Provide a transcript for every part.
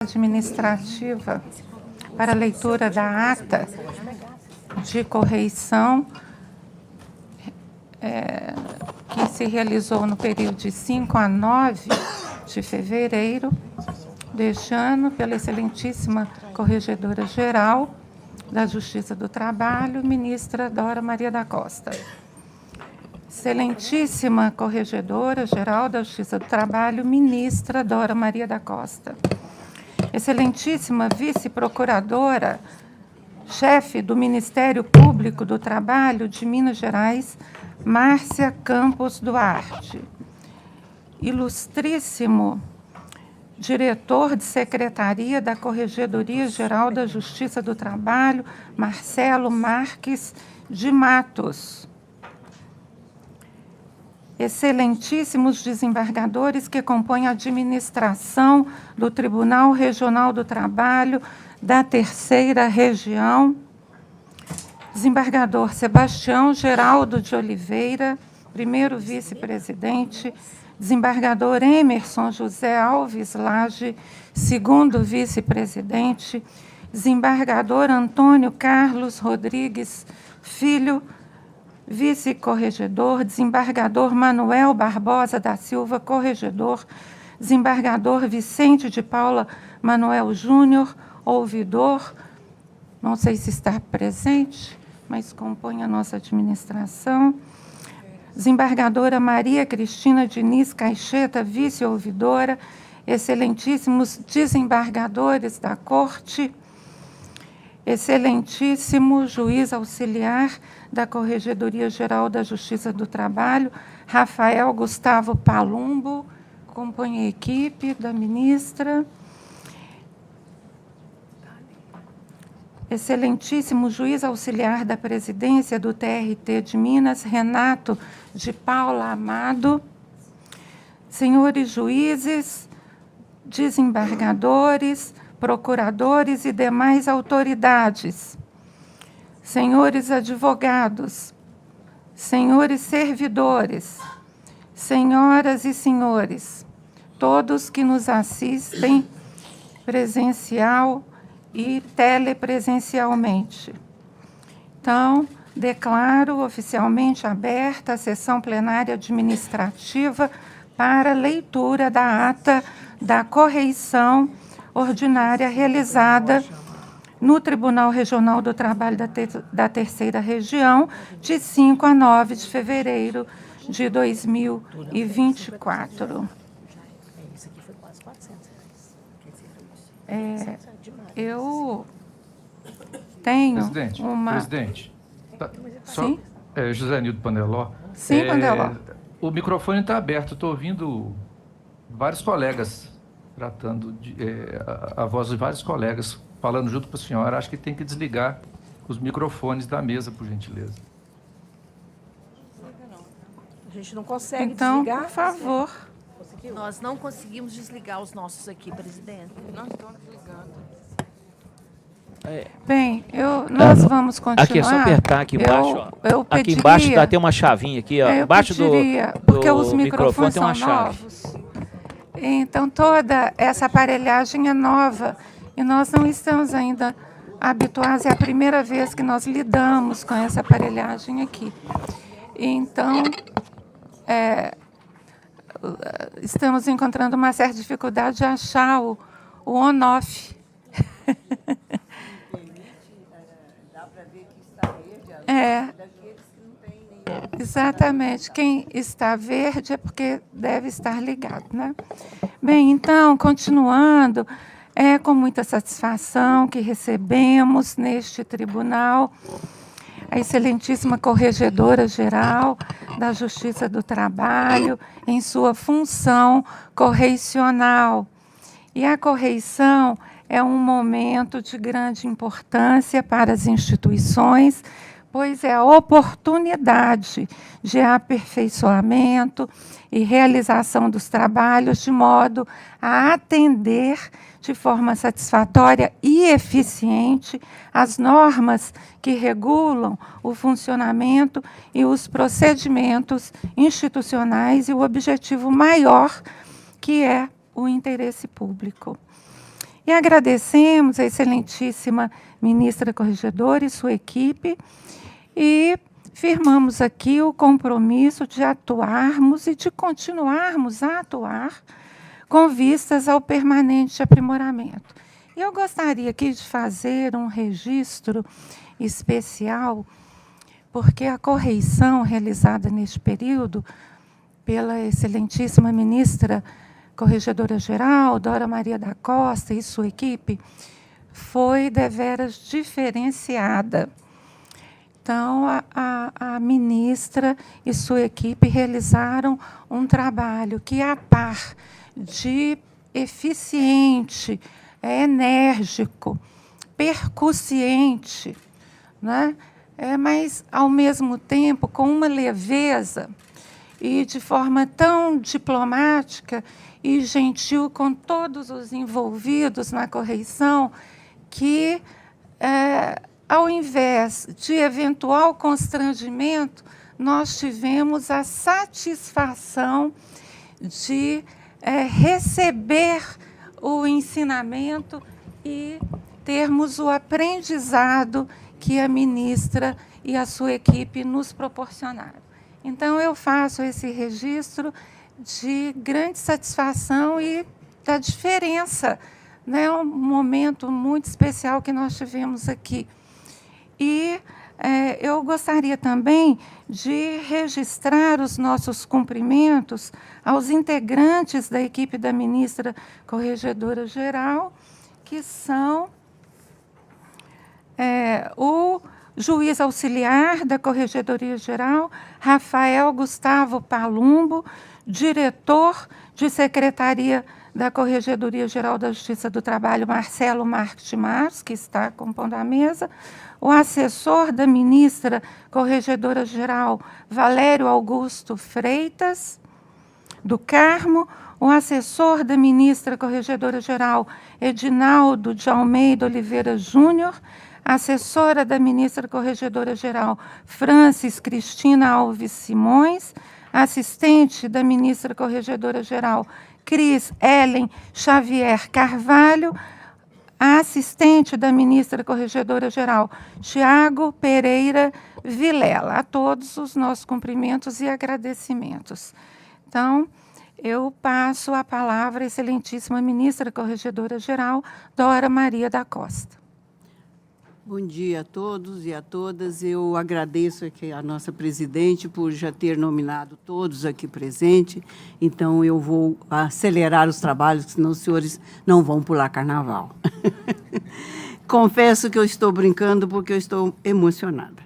administrativa para a leitura da ata de correição que se realizou no período de 5 a 9 de fevereiro deste ano pela excelentíssima Corregedora-Geral da Justiça do Trabalho, ministra Dora Maria da Costa. Excelentíssima Corregedora-Geral da Justiça do Trabalho, ministra Dora Maria da Costa. Excelentíssima Vice-Procuradora, chefe do Ministério Público do Trabalho de Minas Gerais, Márcia Campos Duarte. Ilustríssimo diretor de Secretaria da Corregedoria-Geral da Justiça do Trabalho, Marcelo Marques de Matos. Excelentíssimos desembargadores que compõem a administração do Tribunal Regional do Trabalho da Terceira Região, desembargador Sebastião Geraldo de Oliveira, primeiro vice-presidente, desembargador Emerson José Alves Lage, segundo vice-presidente, desembargador Antônio Carlos Rodrigues Filho, vice-corregedor, desembargador Manuel Barbosa da Silva, corregedor, desembargador Vicente de Paula Manuel Júnior, ouvidor, não sei se está presente, mas compõe a nossa administração, desembargadora Maria Cristina Diniz Caixeta, vice-ouvidora, excelentíssimos desembargadores da Corte, excelentíssimo juiz auxiliar da Corregedoria-Geral da Justiça do Trabalho, Rafael Gustavo Palumbo, compõe a equipe da ministra. Excelentíssimo juiz auxiliar da presidência do TRT de Minas, Renato de Paula Amado. Senhores juízes, desembargadores, procuradores e demais autoridades, senhores advogados, senhores servidores, senhoras e senhores, todos que nos assistem presencial e telepresencialmente. Então, declaro oficialmente aberta a sessão plenária administrativa para leitura da ata da correição ordinária realizada no Tribunal Regional do Trabalho da Terceira Região, de 5 a 9 de fevereiro de 2024. Eu tenho Presidente, tá, Sim? José Nildo Paneló. Sim, Paneló. O microfone está aberto, estou ouvindo vários colegas tratando a voz de vários colegas falando junto com a senhora. Acho que tem que desligar os microfones da mesa, por gentileza. A gente não consegue Então, desligar. por favor. Nós não conseguimos desligar os nossos aqui, presidente. Não estou desligando. Bem, nós vamos continuar. Aqui é só apertar aqui embaixo. Eu pediria, aqui embaixo tem uma chavinha aqui, ó. Embaixo porque os do microfone microfones tem uma são chave. novos. Então, toda essa aparelhagem é nova e nós não estamos ainda habituados. É a primeira vez que nós lidamos com essa aparelhagem aqui. Então, estamos encontrando uma certa dificuldade de achar o on-off. Dá para ver que está verde, daqueles que não tem nenhum. Exatamente. Quem está verde é porque deve estar ligado, né? Bem, então, continuando, é com muita satisfação que recebemos neste tribunal a excelentíssima Corregedora-Geral da Justiça do Trabalho em sua função correicional. E a correição é um momento de grande importância para as instituições, pois é a oportunidade de aperfeiçoamento e realização dos trabalhos de modo a atender de forma satisfatória e eficiente as normas que regulam o funcionamento e os procedimentos institucionais e o objetivo maior, que é o interesse público. E agradecemos a excelentíssima ministra corregedora e sua equipe, e firmamos aqui o compromisso de atuarmos e de continuarmos a atuar com vistas ao permanente aprimoramento. E eu gostaria aqui de fazer um registro especial, porque a correição realizada neste período pela excelentíssima ministra corregedora-geral, Dora Maria da Costa, e sua equipe, foi deveras diferenciada. Então, a ministra e sua equipe realizaram um trabalho que, a par de eficiente, enérgico, percussiente, né? Mas, ao mesmo tempo, com uma leveza e de forma tão diplomática e gentil com todos os envolvidos na correição, que, ao invés de eventual constrangimento, nós tivemos a satisfação de receber o ensinamento e termos o aprendizado que a ministra e a sua equipe nos proporcionaram. Então, eu faço esse registro de grande satisfação e da diferença, né? Um momento muito especial que nós tivemos aqui. E eu gostaria também de registrar os nossos cumprimentos aos integrantes da equipe da ministra corregedora-geral, que são o juiz auxiliar da Corregedoria-Geral, Rafael Gustavo Palumbo, diretor de Secretaria da Corregedoria-Geral da Justiça do Trabalho, Marcelo Marques de Maros, que está compondo a mesa, o assessor da ministra Corregedora-Geral, Valério Augusto Freitas do Carmo, o assessor da ministra Corregedora-Geral, Edinaldo de Almeida Oliveira Júnior, assessora da ministra Corregedora-Geral, Francis Cristina Alves Simões, assistente da ministra Corregedora-Geral, Cris Ellen Xavier Carvalho, a assistente da ministra Corregedora-Geral, Tiago Pereira Vilela. A todos os nossos cumprimentos e agradecimentos. Então, eu passo a palavra à excelentíssima ministra Corregedora-Geral, Dora Maria da Costa. Bom dia a todos e a todas. Eu agradeço aqui a nossa presidente por já ter nominado todos aqui presentes. Então, eu vou acelerar os trabalhos, senão os senhores não vão pular carnaval. Confesso que eu estou brincando porque eu estou emocionada.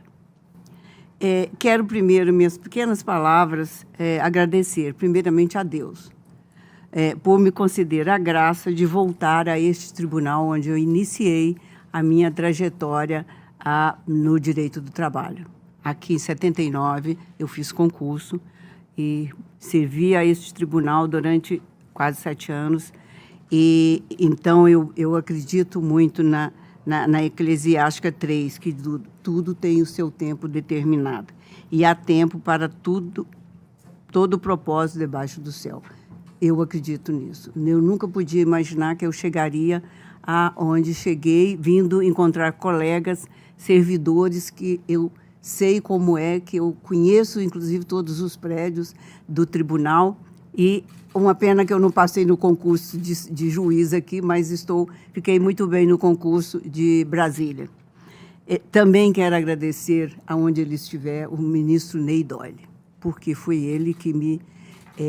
Quero primeiro, minhas pequenas palavras, agradecer primeiramente a Deus por me conceder a graça de voltar a este tribunal onde eu iniciei a minha trajetória no direito do trabalho. Aqui, em 79, eu fiz concurso e servi a este tribunal durante quase 7 anos. E, então, eu acredito muito na Eclesiástica 3, que tudo tem o seu tempo determinado. E há tempo para tudo, todo o propósito debaixo do céu. Eu acredito nisso. Eu nunca podia imaginar que eu chegaria aonde cheguei, vindo encontrar colegas, servidores que eu sei como que eu conheço, inclusive, todos os prédios do tribunal. E uma pena que eu não passei no concurso de juiz aqui, mas fiquei muito bem no concurso de Brasília. Também quero agradecer, aonde ele estiver, o ministro Ney Doyle, porque foi ele que me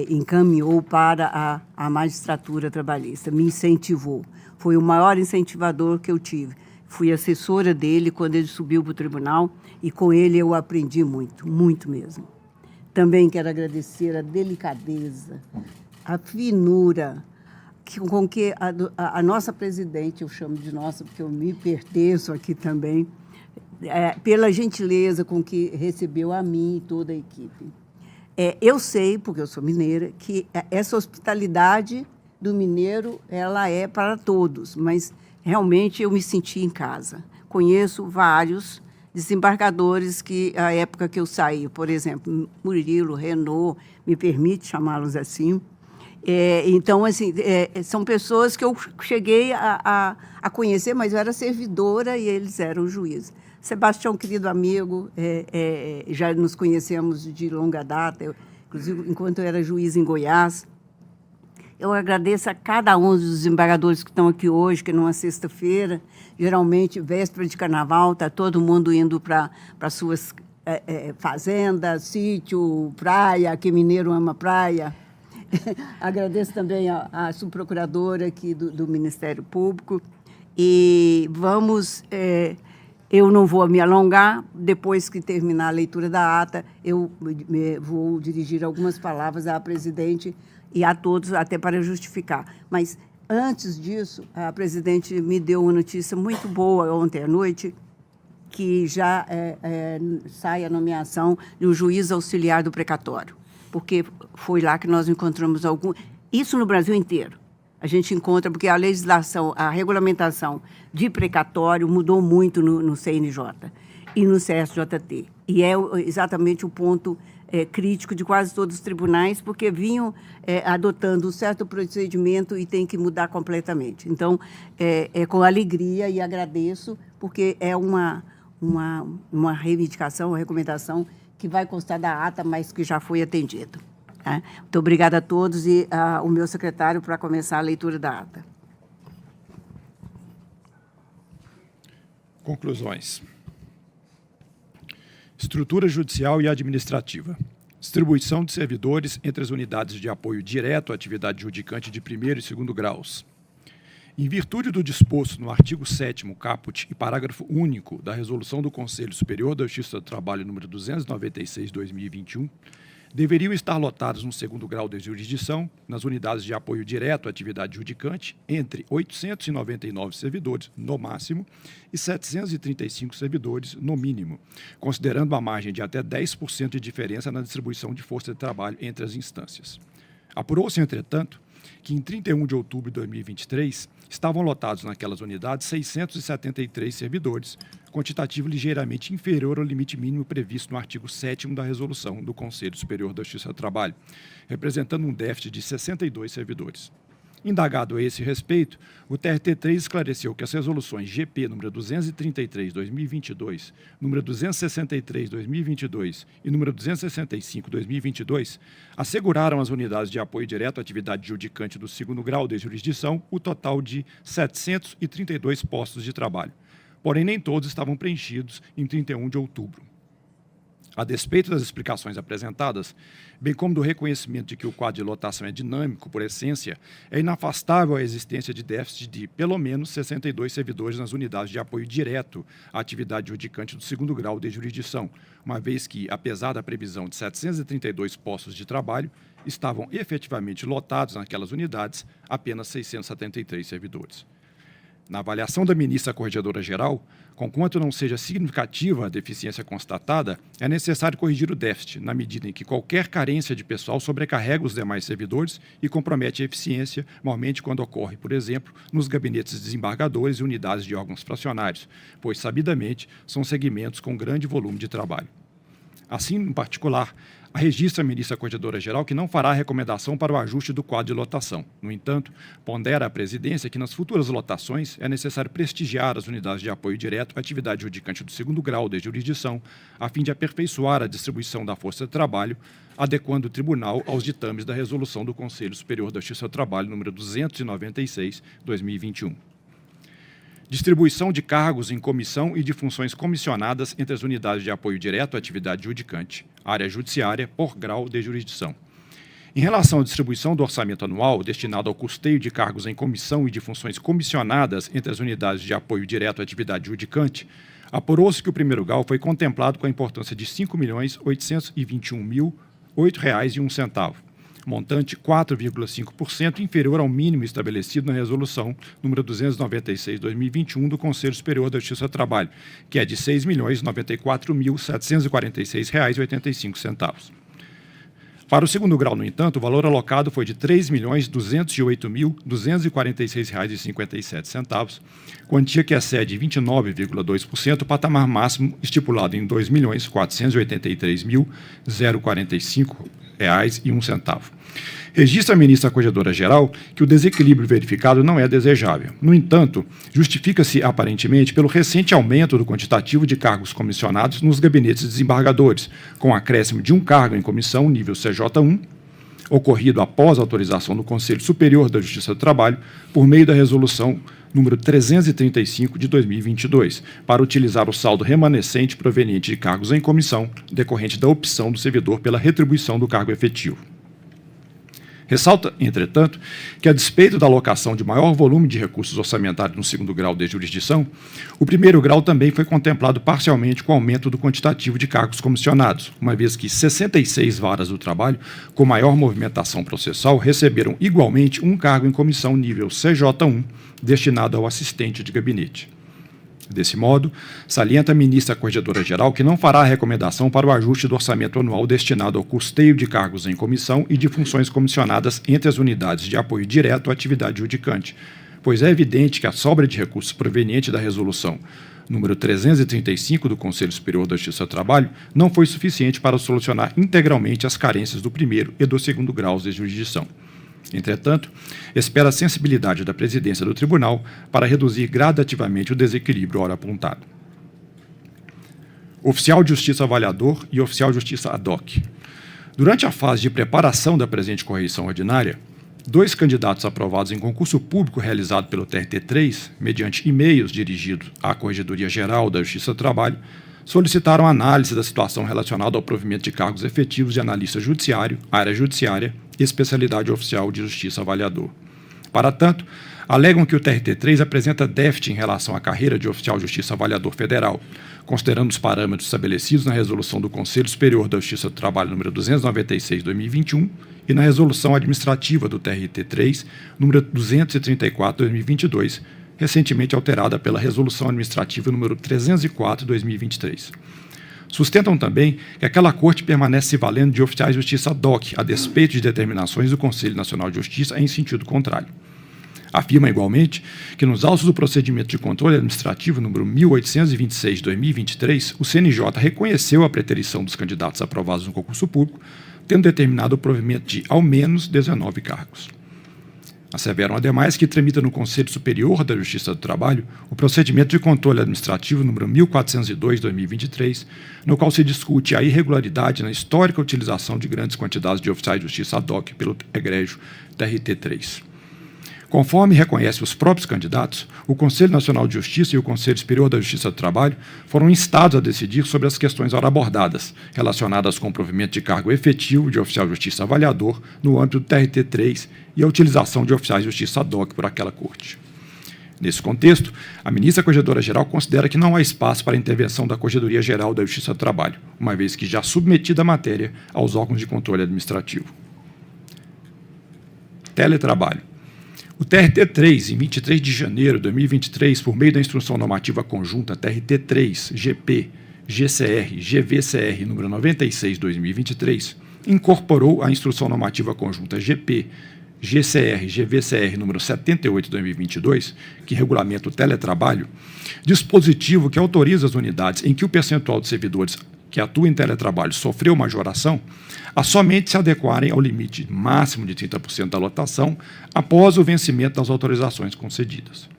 encaminhou para a magistratura trabalhista, me incentivou. Foi o maior incentivador que eu tive. Fui assessora dele quando ele subiu para o tribunal e com ele eu aprendi muito, muito mesmo. Também quero agradecer a delicadeza, a finura com que a nossa presidente, eu chamo de nossa porque eu me pertenço aqui também, pela gentileza com que recebeu a mim e toda a equipe. Eu sei, porque eu sou mineira, que essa hospitalidade do mineiro, ela é para todos, mas realmente eu me senti em casa. Conheço vários desembargadores que, à época que eu saí, por exemplo, Murilo, Renault, me permite chamá-los assim, Então, assim, são pessoas que eu cheguei a conhecer, mas eu era servidora e eles eram juízes. Sebastião, querido amigo, já nos conhecemos de longa data, inclusive enquanto eu era juiz em Goiás. Eu agradeço a cada um dos desembargadores que estão aqui hoje, que numa sexta-feira, geralmente, véspera de carnaval, está todo mundo indo para suas fazendas, sítio, praia, que mineiro ama praia. Agradeço também a subprocuradora aqui do Ministério Público. E vamos... eu não vou me alongar, depois que terminar a leitura da ata, eu vou dirigir algumas palavras à presidente e a todos, até para justificar. Mas, antes disso, a presidente me deu uma notícia muito boa ontem à noite, que já sai a nomeação do juiz auxiliar do precatório, porque foi lá que nós encontramos algum... Isso no Brasil inteiro. A gente encontra, porque a legislação, a regulamentação de precatório mudou muito no CNJ e no CSJT. E é exatamente o ponto crítico de quase todos os tribunais, porque vinham adotando um certo procedimento e tem que mudar completamente. Então, com alegria e agradeço, porque é uma reivindicação, uma recomendação que vai constar da ata, mas que já foi atendido. Tá? Muito obrigada a todos e o meu secretário para começar a leitura da ata. Conclusões. Estrutura judicial e administrativa. Distribuição de servidores entre as unidades de apoio direto à atividade judicante de primeiro e segundo graus. Em virtude do disposto no artigo 7º, caput e parágrafo único da Resolução do Conselho Superior da Justiça do Trabalho número 296/2021, deveriam estar lotados no segundo grau de jurisdição, nas unidades de apoio direto à atividade judicante, entre 899 servidores, no máximo, e 735 servidores, no mínimo, considerando a margem de até 10% de diferença na distribuição de força de trabalho entre as instâncias. Apurou-se, entretanto, que em 31 de outubro de 2023 estavam lotados naquelas unidades 673 servidores, quantitativo ligeiramente inferior ao limite mínimo previsto no artigo 7º da Resolução do Conselho Superior da Justiça do Trabalho, representando um déficit de 62 servidores. Indagado a esse respeito, o TRT3 esclareceu que as resoluções GP número 233/2022, número 263/2022 e número 265/2022 asseguraram às unidades de apoio direto à atividade judicante do segundo grau de jurisdição o total de 732 postos de trabalho. Porém, nem todos estavam preenchidos em 31 de outubro. A despeito das explicações apresentadas, bem como do reconhecimento de que o quadro de lotação é dinâmico por essência, é inafastável a existência de déficit de, pelo menos, 62 servidores nas unidades de apoio direto à atividade judicante do segundo grau de jurisdição, uma vez que, apesar da previsão de 732 postos de trabalho, estavam efetivamente lotados naquelas unidades apenas 673 servidores. Na avaliação da ministra Corregedora-Geral, conquanto não seja significativa a deficiência constatada, é necessário corrigir o déficit, na medida em que qualquer carência de pessoal sobrecarrega os demais servidores e compromete a eficiência, normalmente quando ocorre, por exemplo, nos gabinetes de desembargadores e unidades de órgãos fracionários, pois, sabidamente, são segmentos com grande volume de trabalho. Assim, em particular, registra a ministra Corregedora-Geral que não fará recomendação para o ajuste do quadro de lotação. No entanto, pondera a presidência que nas futuras lotações é necessário prestigiar as unidades de apoio direto à atividade judicante do segundo grau de jurisdição, a fim de aperfeiçoar a distribuição da força de trabalho, adequando o tribunal aos ditames da Resolução do Conselho Superior da Justiça do Trabalho número 296/2021. Distribuição de cargos em comissão e de funções comissionadas entre as unidades de apoio direto à atividade judicante, área judiciária, por grau de jurisdição. Em relação à distribuição do orçamento anual destinado ao custeio de cargos em comissão e de funções comissionadas entre as unidades de apoio direto à atividade judicante, apurou-se que o primeiro grau foi contemplado com a importância de R$ 5.821.008,01, montante 4,5% inferior ao mínimo estabelecido na Resolução número 296/2021 do Conselho Superior da Justiça do Trabalho, que é de R$ 6.094.746,85. Para o segundo grau, no entanto, o valor alocado foi de R$ 3.208.246,57, quantia que excede 29,2% o patamar máximo estipulado em R$ 2.483.045 R$1,01. Registra a ministra Corregedora-Geral que o desequilíbrio verificado não é desejável. No entanto, justifica-se aparentemente pelo recente aumento do quantitativo de cargos comissionados nos gabinetes desembargadores, com acréscimo de um cargo em comissão nível CJ1, ocorrido após a autorização do Conselho Superior da Justiça do Trabalho, por meio da resolução número 335 de 2022, para utilizar o saldo remanescente proveniente de cargos em comissão, decorrente da opção do servidor pela retribuição do cargo efetivo. Ressalta, entretanto, que, a despeito da alocação de maior volume de recursos orçamentários no segundo grau de jurisdição, o primeiro grau também foi contemplado parcialmente com o aumento do quantitativo de cargos comissionados, uma vez que 66 varas do trabalho com maior movimentação processual receberam igualmente um cargo em comissão nível CJ1, destinado ao assistente de gabinete. Desse modo, salienta a ministra Corregedora-Geral que não fará recomendação para o ajuste do orçamento anual destinado ao custeio de cargos em comissão e de funções comissionadas entre as unidades de apoio direto à atividade judicante, pois é evidente que a sobra de recursos proveniente da resolução número 335 do Conselho Superior da Justiça do Trabalho não foi suficiente para solucionar integralmente as carências do primeiro e do segundo graus de jurisdição. Entretanto, espera a sensibilidade da presidência do tribunal para reduzir gradativamente o desequilíbrio ora apontado. Oficial de Justiça Avaliador e Oficial de Justiça ad hoc. Durante a fase de preparação da presente correição ordinária, 2 candidatos aprovados em concurso público realizado pelo TRT3, mediante e-mails dirigidos à Corregedoria Geral da Justiça do Trabalho, solicitaram análise da situação relacionada ao provimento de cargos efetivos de analista judiciário, área judiciária e especialidade oficial de justiça avaliador. Para tanto, alegam que o TRT3 apresenta déficit em relação à carreira de oficial de justiça avaliador federal, considerando os parâmetros estabelecidos na resolução do Conselho Superior da Justiça do Trabalho número 296/2021 e na resolução administrativa do TRT3 número 234/2022, recentemente alterada pela Resolução Administrativa número 304/2023. Sustentam também que aquela corte permanece se valendo de oficiais de justiça ad hoc, a despeito de determinações do Conselho Nacional de Justiça em sentido contrário. Afirma igualmente que nos autos do procedimento de controle administrativo número 1826/2023, o CNJ reconheceu a preterição dos candidatos aprovados no concurso público, tendo determinado o provimento de ao menos 19 cargos. Asseveram, ademais, que tramita no Conselho Superior da Justiça do Trabalho o procedimento de controle administrativo número 1402/2023, no qual se discute a irregularidade na histórica utilização de grandes quantidades de oficiais de justiça ad hoc pelo egrégio TRT3. Conforme reconhece os próprios candidatos, o Conselho Nacional de Justiça e o Conselho Superior da Justiça do Trabalho foram instados a decidir sobre as questões ora abordadas, relacionadas com o provimento de cargo efetivo de oficial de justiça avaliador no âmbito do TRT3 e a utilização de oficiais de justiça ad hoc por aquela corte. Nesse contexto, a ministra Corregedora-Geral considera que não há espaço para a intervenção da Corregedoria Geral da Justiça do Trabalho, uma vez que já submetida a matéria aos órgãos de controle administrativo. Teletrabalho. O TRT3, em 23 de janeiro de 2023, por meio da Instrução Normativa Conjunta TRT3, GP, GCR, GVCR, número 96/2023, incorporou a Instrução Normativa Conjunta GP, GCR, GVCR, número 78/2022, que regulamenta o teletrabalho, dispositivo que autoriza as unidades em que o percentual de servidores que atuam em teletrabalho sofreu majoração, a somente se adequarem ao limite máximo de 30% da lotação após o vencimento das autorizações concedidas.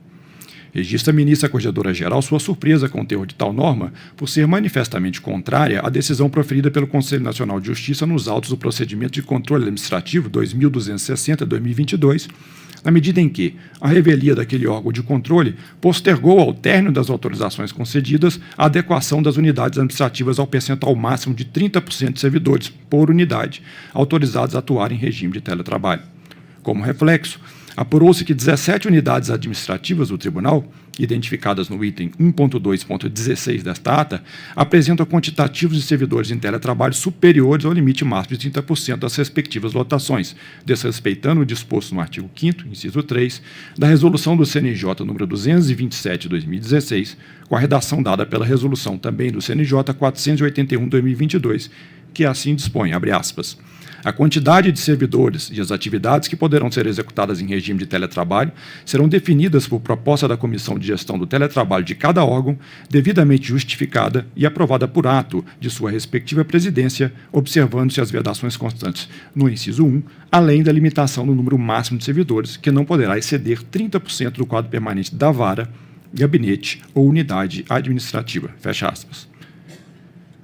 Registra a ministra Corregedora-Geral sua surpresa com o teor de tal norma por ser manifestamente contrária à decisão proferida pelo Conselho Nacional de Justiça nos autos do procedimento de controle administrativo 2260/2022, na medida em que a revelia daquele órgão de controle postergou ao término das autorizações concedidas a adequação das unidades administrativas ao percentual máximo de 30% de servidores por unidade autorizados a atuar em regime de teletrabalho. Como reflexo, apurou-se que 17 unidades administrativas do tribunal, identificadas no item 1.2.16 desta ata, apresentam quantitativos de servidores em teletrabalho superiores ao limite máximo de 30% das respectivas lotações, desrespeitando o disposto no artigo 5º, inciso 3, da Resolução do CNJ número 227/2016, com a redação dada pela Resolução também do CNJ 481/2022, que assim dispõe, abre aspas, A quantidade de servidores e as atividades que poderão ser executadas em regime de teletrabalho serão definidas por proposta da Comissão de Gestão do Teletrabalho de cada órgão, devidamente justificada e aprovada por ato de sua respectiva presidência, observando-se as vedações constantes no inciso 1, além da limitação no número máximo de servidores, que não poderá exceder 30% do quadro permanente da vara, gabinete ou unidade administrativa. Fecha aspas.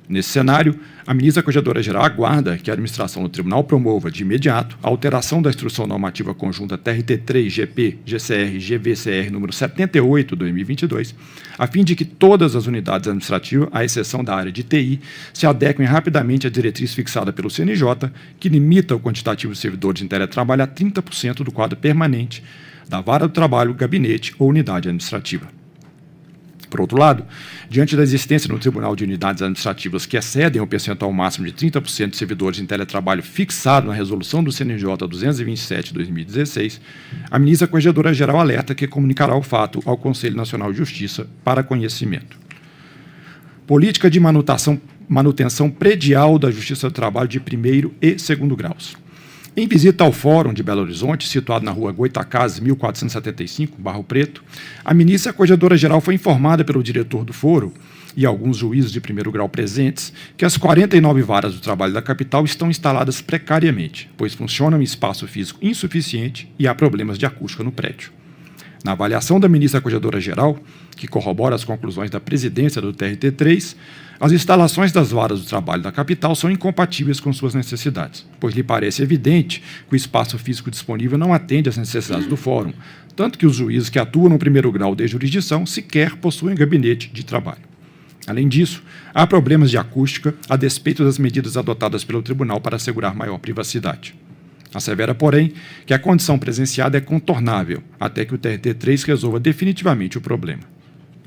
Nesse cenário, a ministra Corregedora-Geral aguarda que a administração do tribunal promova, de imediato, a alteração da Instrução Normativa Conjunta TRT3-GP-GCR-GVCR número 78/2022, a fim de que todas as unidades administrativas, à exceção da área de TI, se adequem rapidamente à diretriz fixada pelo CNJ, que limita o quantitativo de servidores em teletrabalho a 30% do quadro permanente da vara do trabalho, gabinete ou unidade administrativa. Por outro lado, diante da existência no Tribunal de Unidades Administrativas que excedem o percentual máximo de 30% de servidores em teletrabalho fixado na resolução do CNJ 227/2016, a ministra Corregedora-Geral alerta que comunicará o fato ao Conselho Nacional de Justiça para conhecimento. Política de manutenção predial da Justiça do Trabalho de primeiro e segundo graus. Em visita ao Fórum de Belo Horizonte, situado na rua Goitacazes, 1475, Barro Preto, a ministra Corregedora-Geral foi informada pelo diretor do fórum e alguns juízes de primeiro grau presentes que as 49 varas do trabalho da capital estão instaladas precariamente, pois funcionam em espaço físico insuficiente e há problemas de acústica no prédio. Na avaliação da ministra Corregedora-Geral, que corrobora as conclusões da presidência do TRT3, as instalações das varas do trabalho da capital são incompatíveis com suas necessidades, pois lhe parece evidente que o espaço físico disponível não atende às necessidades do fórum, tanto que os juízes que atuam no primeiro grau de jurisdição sequer possuem gabinete de trabalho. Além disso, há problemas de acústica a despeito das medidas adotadas pelo tribunal para assegurar maior privacidade. Assevera, porém, que a condição presenciada é contornável até que o TRT3 resolva definitivamente o problema.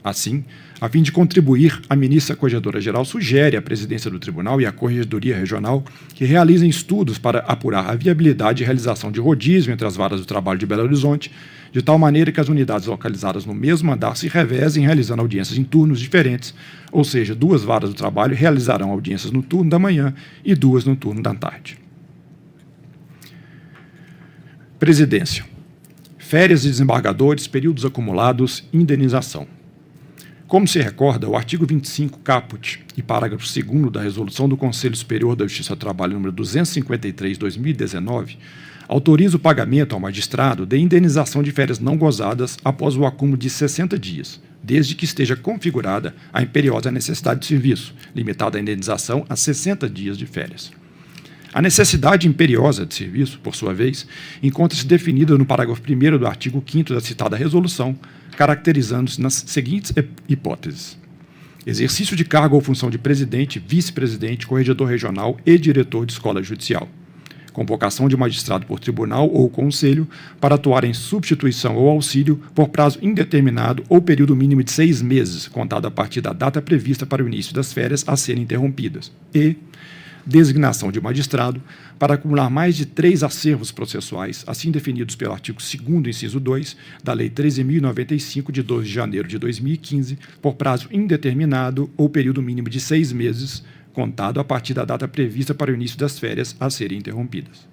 Assim, a fim de contribuir, a ministra Corregedora-Geral sugere à presidência do tribunal e à Corregedoria Regional que realizem estudos para apurar a viabilidade e realização de rodízio entre as varas do trabalho de Belo Horizonte, de tal maneira que as unidades localizadas no mesmo andar se revezem realizando audiências em turnos diferentes, ou seja, 2 varas do trabalho realizarão audiências no turno da manhã e 2 no turno da tarde. Presidência. Férias de desembargadores, períodos acumulados, indenização. Como se recorda, o artigo 25, caput, e parágrafo 2º da Resolução do Conselho Superior da Justiça do Trabalho número 253/2019, autoriza o pagamento ao magistrado de indenização de férias não gozadas após o acúmulo de 60 dias, desde que esteja configurada a imperiosa necessidade de serviço, limitada a indenização a 60 dias de férias. A necessidade imperiosa de serviço, por sua vez, encontra-se definida no parágrafo 1º do artigo 5º da citada resolução, caracterizando-se nas seguintes hipóteses: exercício de cargo ou função de presidente, vice-presidente, corregedor regional e diretor de escola judicial. Convocação de magistrado por tribunal ou conselho para atuar em substituição ou auxílio por prazo indeterminado ou período mínimo de 6 meses, contado a partir da data prevista para o início das férias a serem interrompidas. E designação de magistrado para acumular mais de 3 acervos processuais, assim definidos pelo artigo 2º, inciso 2, da Lei 13.095, de 12 de janeiro de 2015, por prazo indeterminado ou período mínimo de 6 meses, contado a partir da data prevista para o início das férias a serem interrompidas.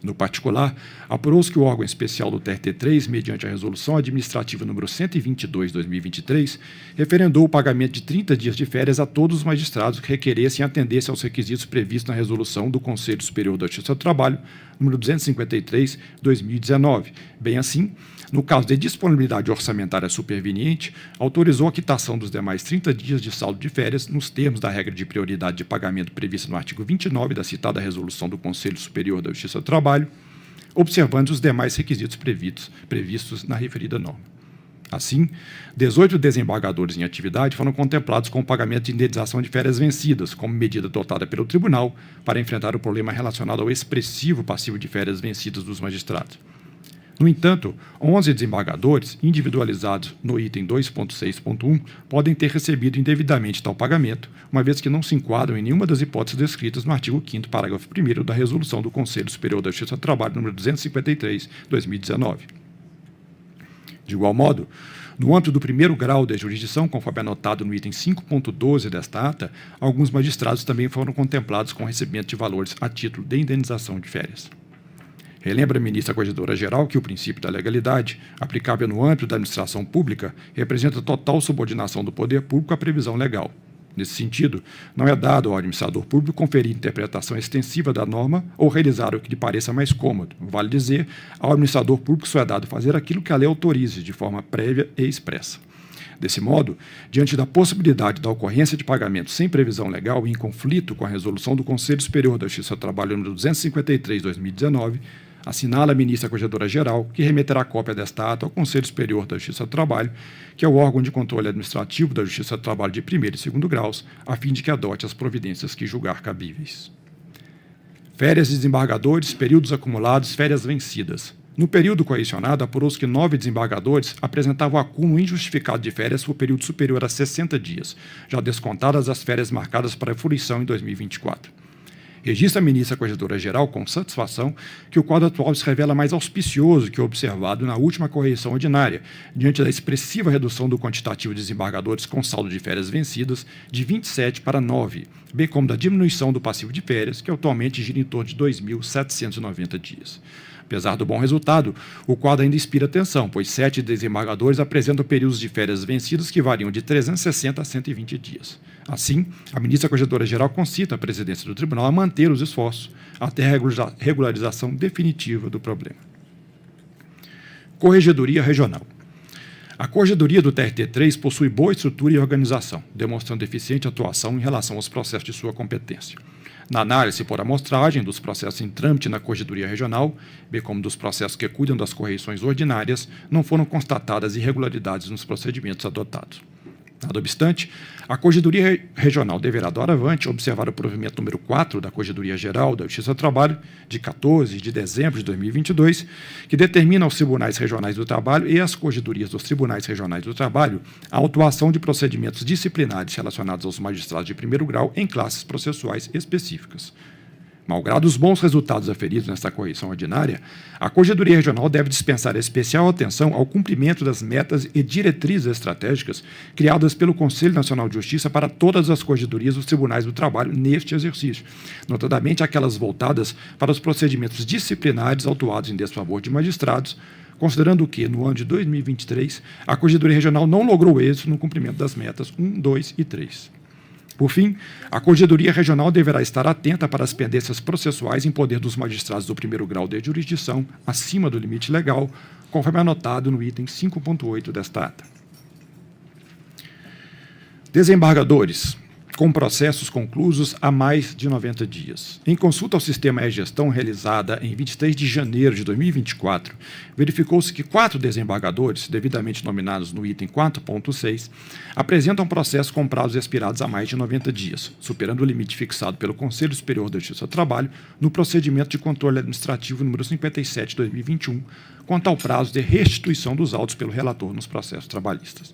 No particular, apurou-se que o órgão especial do TRT3, mediante a Resolução Administrativa número 122/2023, referendou o pagamento de 30 dias de férias a todos os magistrados que requeressem e atendessem aos requisitos previstos na Resolução do Conselho Superior da Justiça do Trabalho, número 253/2019. Bem assim, no caso de disponibilidade orçamentária superveniente, autorizou a quitação dos demais 30 dias de saldo de férias nos termos da regra de prioridade de pagamento prevista no artigo 29 da citada Resolução do Conselho Superior da Justiça do Trabalho, observando os demais requisitos previstos na referida norma. Assim, 18 desembargadores em atividade foram contemplados com o pagamento de indenização de férias vencidas, como medida adotada pelo tribunal para enfrentar o problema relacionado ao expressivo passivo de férias vencidas dos magistrados. No entanto, 11 desembargadores, individualizados no item 2.6.1, podem ter recebido indevidamente tal pagamento, uma vez que não se enquadram em nenhuma das hipóteses descritas no artigo 5º, parágrafo 1º da Resolução do Conselho Superior da Justiça do Trabalho, número 253/2019. De igual modo, no âmbito do primeiro grau da jurisdição, conforme anotado no item 5.12 desta ata, alguns magistrados também foram contemplados com recebimento de valores a título de indenização de férias. Relembra a ministra Corregedora-Geral que o princípio da legalidade, aplicável no âmbito da administração pública, representa total subordinação do poder público à previsão legal. Nesse sentido, não é dado ao administrador público conferir interpretação extensiva da norma ou realizar o que lhe pareça mais cômodo. Vale dizer, ao administrador público só é dado fazer aquilo que a lei autorize, de forma prévia e expressa. Desse modo, diante da possibilidade da ocorrência de pagamento sem previsão legal e em conflito com a resolução do Conselho Superior da Justiça do Trabalho número 253/2019, assinala a ministra Corregedora-Geral, que remeterá cópia desta ata ao Conselho Superior da Justiça do Trabalho, que é o órgão de controle administrativo da Justiça do Trabalho de primeiro e segundo graus, a fim de que adote as providências que julgar cabíveis. Férias de desembargadores, períodos acumulados, férias vencidas. No período coercionado, apurou-se que 9 desembargadores apresentavam acúmulo injustificado de férias por período superior a 60 dias, já descontadas as férias marcadas para a fruição em 2024. Registra a ministra Corregedora-Geral com satisfação que o quadro atual se revela mais auspicioso que o observado na última correção ordinária, diante da expressiva redução do quantitativo de desembargadores com saldo de férias vencidas de 27 para 9, bem como da diminuição do passivo de férias, que atualmente gira em torno de 2.790 dias. Apesar do bom resultado, o quadro ainda inspira atenção, pois 7 desembargadores apresentam períodos de férias vencidas que variam de 360 a 120 dias. Assim, a ministra Corregedora-Geral concita a presidência do tribunal a manter os esforços até a regularização definitiva do problema. Corregedoria Regional. A Corregedoria do TRT3 possui boa estrutura e organização, demonstrando eficiente atuação em relação aos processos de sua competência. Na análise por amostragem dos processos em trâmite na Corregedoria Regional, bem como dos processos que cuidam das correições ordinárias, não foram constatadas irregularidades nos procedimentos adotados. Nada obstante, a Corregedoria Regional deverá, doravante, observar o provimento número 4 da Corregedoria Geral da Justiça do Trabalho, de 14 de dezembro de 2022, que determina aos Tribunais Regionais do Trabalho e às Corregedorias dos Tribunais Regionais do Trabalho a autuação de procedimentos disciplinares relacionados aos magistrados de primeiro grau em classes processuais específicas. Malgrado os bons resultados aferidos nesta correição ordinária, a Corregedoria Regional deve dispensar especial atenção ao cumprimento das metas e diretrizes estratégicas criadas pelo Conselho Nacional de Justiça para todas as corregedorias dos Tribunais do Trabalho neste exercício, notadamente aquelas voltadas para os procedimentos disciplinares autuados em desfavor de magistrados, considerando que, no ano de 2023, a Corregedoria Regional não logrou êxito no cumprimento das metas 1, 2 e 3. Por fim, a Corregedoria Regional deverá estar atenta para as pendências processuais em poder dos magistrados do primeiro grau de jurisdição, acima do limite legal, conforme anotado no item 5.8 desta ata. Desembargadores com processos conclusos há mais de 90 dias. Em consulta ao sistema e-gestão realizada em 23 de janeiro de 2024, verificou-se que 4 desembargadores, devidamente nominados no item 4.6, apresentam processos com prazos expirados há mais de 90 dias, superando o limite fixado pelo Conselho Superior da Justiça do Trabalho no procedimento de controle administrativo número 57 de 2021, quanto ao prazo de restituição dos autos pelo relator nos processos trabalhistas.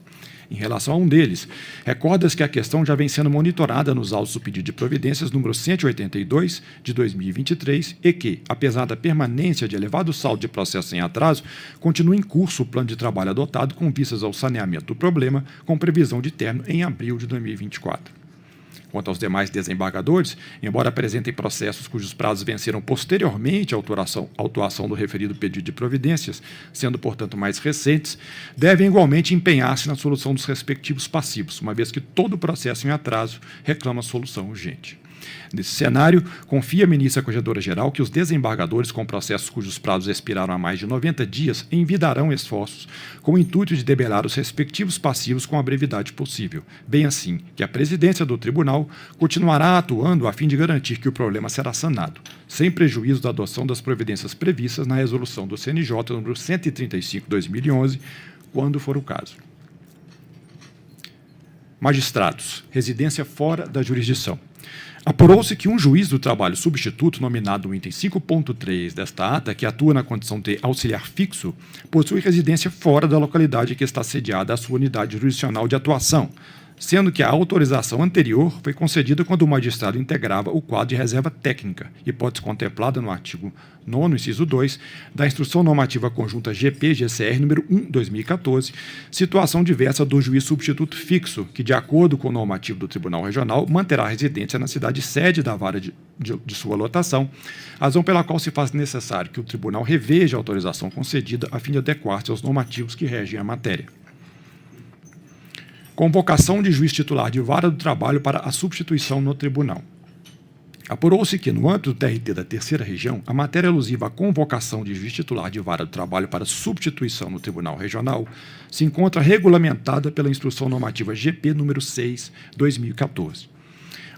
Em relação a um deles, recorda-se que a questão já vem sendo monitorada nos autos do pedido de providências número 182 de 2023 e que, apesar da permanência de elevado saldo de processo em atraso, continua em curso o plano de trabalho adotado com vistas ao saneamento do problema, com previsão de término em abril de 2024. Quanto aos demais desembargadores, embora apresentem processos cujos prazos venceram posteriormente à autuação do referido pedido de providências, sendo, portanto, mais recentes, devem igualmente empenhar-se na solução dos respectivos passivos, uma vez que todo processo em atraso reclama solução urgente. Nesse cenário, confia a ministra Corregedora-Geral que os desembargadores com processos cujos prazos expiraram há mais de 90 dias envidarão esforços com o intuito de debelar os respectivos passivos com a brevidade possível, bem assim que a presidência do tribunal continuará atuando a fim de garantir que o problema será sanado, sem prejuízo da adoção das providências previstas na resolução do CNJ número 135/2011, quando for o caso. Magistrados, residência fora da jurisdição. Apurou-se que um juiz do trabalho substituto, nominado no item 5.3 desta ata, que atua na condição de auxiliar fixo, possui residência fora da localidade que está sediada a sua unidade jurisdicional de atuação, sendo que a autorização anterior foi concedida quando o magistrado integrava o quadro de reserva técnica, hipótese contemplada no artigo 9º, inciso 2, da Instrução Normativa Conjunta GP-GCR número 1/2014, situação diversa do juiz substituto fixo, que, de acordo com o normativo do Tribunal Regional, manterá a residência na cidade sede da vara de sua lotação, razão pela qual se faz necessário que o tribunal reveja a autorização concedida a fim de adequar-se aos normativos que regem a matéria. Convocação de juiz titular de vara do trabalho para a substituição no tribunal. Apurou-se que, no âmbito do TRT da Terceira Região, a matéria alusiva à convocação de juiz titular de vara do trabalho para substituição no Tribunal Regional se encontra regulamentada pela Instrução Normativa GP número 6/2014.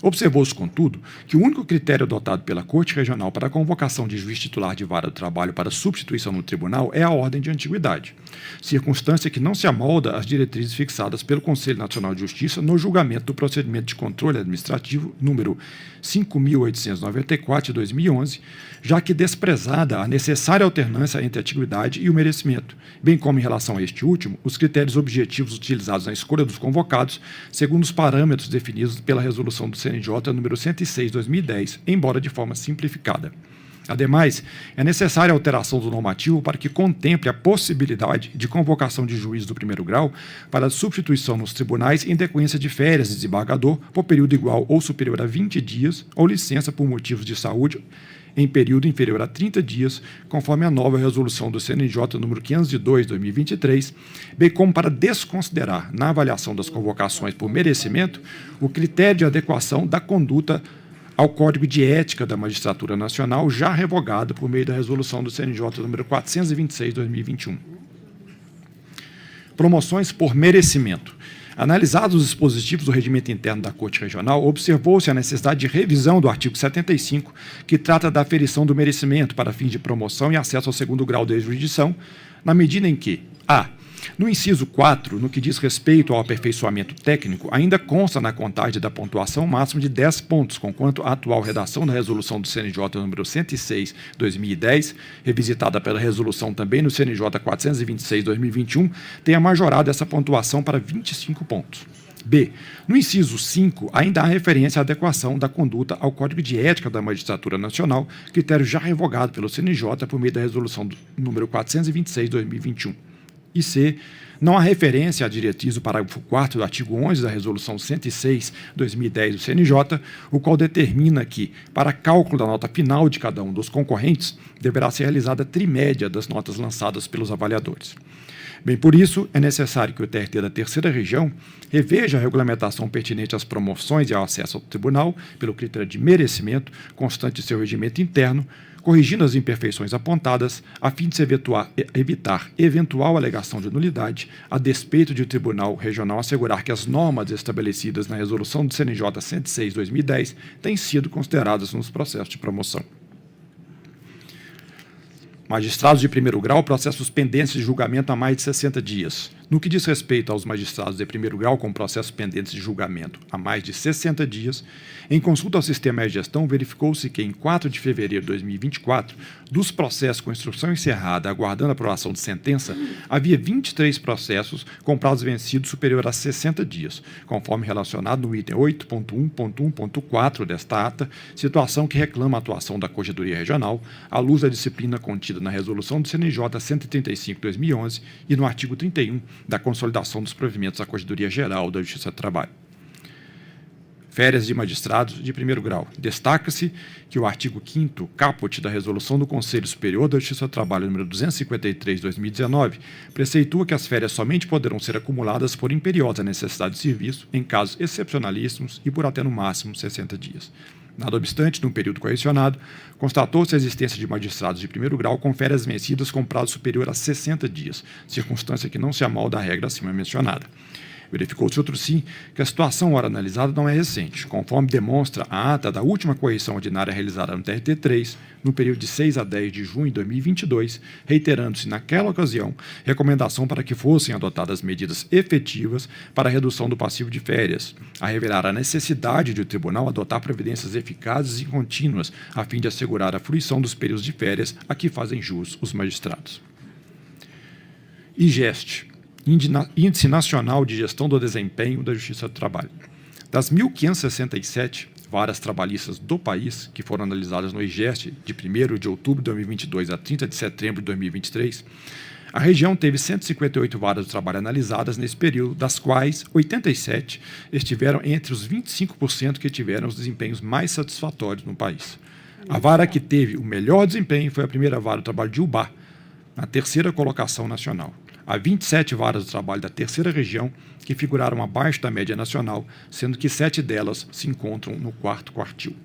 Observou-se, contudo, que o único critério adotado pela Corte Regional para a convocação de juiz titular de vara do trabalho para substituição no tribunal é a ordem de antiguidade, circunstância que não se amolda às diretrizes fixadas pelo Conselho Nacional de Justiça no julgamento do procedimento de controle administrativo número 5.894 de 2011, já que desprezada a necessária alternância entre a antiguidade e o merecimento, bem como em relação a este último, os critérios objetivos utilizados na escolha dos convocados, segundo os parâmetros definidos pela resolução do CNJ número 106/2010, embora de forma simplificada. Ademais, é necessária a alteração do normativo para que contemple a possibilidade de convocação de juiz do primeiro grau para substituição nos tribunais em decorrência de férias de desembargador por período igual ou superior a 20 dias ou licença por motivos de saúde em período inferior a 30 dias, conforme a nova resolução do CNJ número 502/2023, bem como para desconsiderar, na avaliação das convocações por merecimento, o critério de adequação da conduta ao Código de Ética da Magistratura Nacional, já revogado por meio da resolução do CNJ número 426/2021. Promoções por merecimento. Analisados os dispositivos do regimento interno da Corte Regional, observou-se a necessidade de revisão do artigo 75, que trata da aferição do merecimento para fins de promoção e acesso ao segundo grau de jurisdição, na medida em que, a. No inciso 4, no que diz respeito ao aperfeiçoamento técnico, ainda consta na contagem da pontuação máximo de 10 pontos, conquanto a atual redação da resolução do CNJ número 106/2010, revisitada pela resolução também no CNJ 426/2021, tenha majorado essa pontuação para 25 pontos. B. No inciso 5, ainda há referência à adequação da conduta ao Código de Ética da Magistratura Nacional, critério já revogado pelo CNJ por meio da resolução número 426/2021. E C. Não há referência à diretriz do parágrafo 4º do artigo 11 da Resolução 106/2010 do CNJ, o qual determina que, para cálculo da nota final de cada um dos concorrentes, deverá ser realizada a trimédia das notas lançadas pelos avaliadores. Bem, por isso, é necessário que o TRT da Terceira Região reveja a regulamentação pertinente às promoções e ao acesso ao tribunal, pelo critério de merecimento, constante de seu regimento interno, corrigindo as imperfeições apontadas, a fim de se evitar eventual alegação de nulidade, a despeito de o Tribunal Regional assegurar que as normas estabelecidas na resolução do CNJ 106/2010 têm sido consideradas nos processos de promoção. Magistrados de primeiro grau, processos pendentes de julgamento há mais de 60 dias. No que diz respeito aos magistrados de primeiro grau com processos pendentes de julgamento há mais de 60 dias, em consulta ao Sistema E-Gestão, verificou-se que, em 4 de fevereiro de 2024, dos processos com instrução encerrada aguardando a aprovação de sentença, havia 23 processos com prazos vencidos superior a 60 dias, conforme relacionado no item 8.1.1.4 desta ata, situação que reclama a atuação da Corregedoria Regional, à luz da disciplina contida na resolução do CNJ 135/2011 e no artigo 31 da Consolidação dos Provimentos da Corregedoria Geral da Justiça do Trabalho. Férias de magistrados de primeiro grau. Destaca-se que o artigo 5º, caput da Resolução do Conselho Superior da Justiça do Trabalho número 253/2019, preceitua que as férias somente poderão ser acumuladas por imperiosa necessidade de serviço, em casos excepcionalíssimos e por até no máximo 60 dias. Nada obstante, no período correcionado, constatou-se a existência de magistrados de primeiro grau com férias vencidas com prazo superior a 60 dias, circunstância que não se amolda à regra acima mencionada. Verificou-se, outro sim, que a situação ora analisada não é recente, conforme demonstra a ata da última correção ordinária realizada no TRT3, no período de 6 a 10 de junho de 2022, reiterando-se naquela ocasião recomendação para que fossem adotadas medidas efetivas para a redução do passivo de férias, a revelar a necessidade de o tribunal adotar providências eficazes e contínuas a fim de assegurar a fruição dos períodos de férias a que fazem jus os magistrados. IGEST. Índice Nacional de Gestão do Desempenho da Justiça do Trabalho. Das 1.567 varas trabalhistas do país, que foram analisadas no IGEST de 1º de outubro de 2022 a 30 de setembro de 2023, a região teve 158 varas do trabalho analisadas nesse período, das quais 87 estiveram entre os 25% que tiveram os desempenhos mais satisfatórios no país. A vara que teve o melhor desempenho foi a primeira vara do trabalho de Ubá, na terceira colocação nacional. Há 27 varas do trabalho da terceira região que figuraram abaixo da média nacional, sendo que 7 delas se encontram no 4º quartil.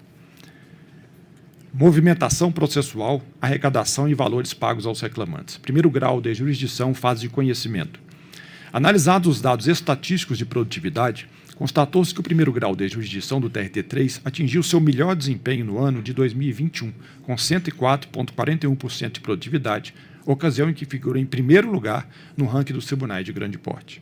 Movimentação processual, arrecadação e valores pagos aos reclamantes. Primeiro grau de jurisdição, fase de conhecimento. Analisados os dados estatísticos de produtividade, constatou-se que o primeiro grau de jurisdição do TRT3 atingiu seu melhor desempenho no ano de 2021, com 104,41% de produtividade, ocasião em que figurou em primeiro lugar no ranking dos tribunais de grande porte.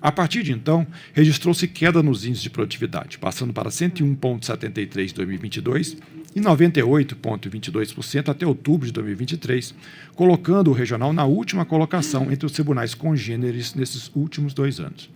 A partir de então, registrou-se queda nos índices de produtividade, passando para 101,73% em 2022 e 98,22% até outubro de 2023, colocando o regional na última colocação entre os tribunais congêneres nesses últimos 2 anos.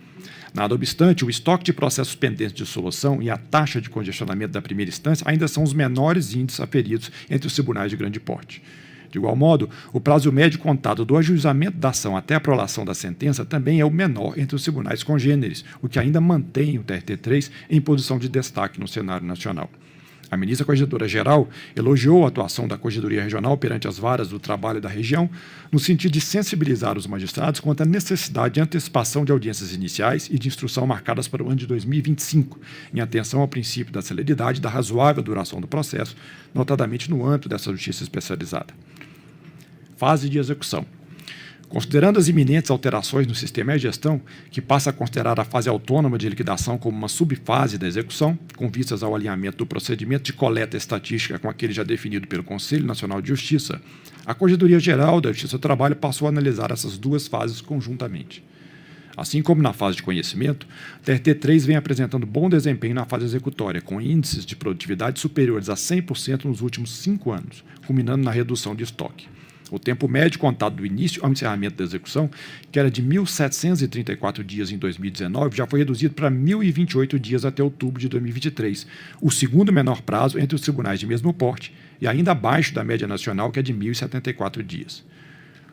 Nada obstante, o estoque de processos pendentes de solução e a taxa de congestionamento da primeira instância ainda são os menores índices aferidos entre os tribunais de grande porte. De igual modo, o prazo médio contado do ajuizamento da ação até a prolação da sentença também é o menor entre os tribunais congêneres, o que ainda mantém o TRT3 em posição de destaque no cenário nacional. A ministra Corregedora-Geral elogiou a atuação da Corregedoria Regional perante as varas do trabalho da região, no sentido de sensibilizar os magistrados quanto à necessidade de antecipação de audiências iniciais e de instrução marcadas para o ano de 2025, em atenção ao princípio da celeridade e da razoável duração do processo, notadamente no âmbito dessa justiça especializada. Fase de execução. Considerando as iminentes alterações no sistema de gestão, que passa a considerar a fase autônoma de liquidação como uma subfase da execução, com vistas ao alinhamento do procedimento de coleta estatística com aquele já definido pelo Conselho Nacional de Justiça, a Corregedoria Geral da Justiça do Trabalho passou a analisar essas duas fases conjuntamente. Assim como na fase de conhecimento, o TRT3 vem apresentando bom desempenho na fase executória, com índices de produtividade superiores a 100% nos últimos 5 anos, culminando na redução de estoque. O tempo médio contado do início ao encerramento da execução, que era de 1.734 dias em 2019, já foi reduzido para 1.028 dias até outubro de 2023, o segundo menor prazo entre os tribunais de mesmo porte e ainda abaixo da média nacional, que é de 1.074 dias.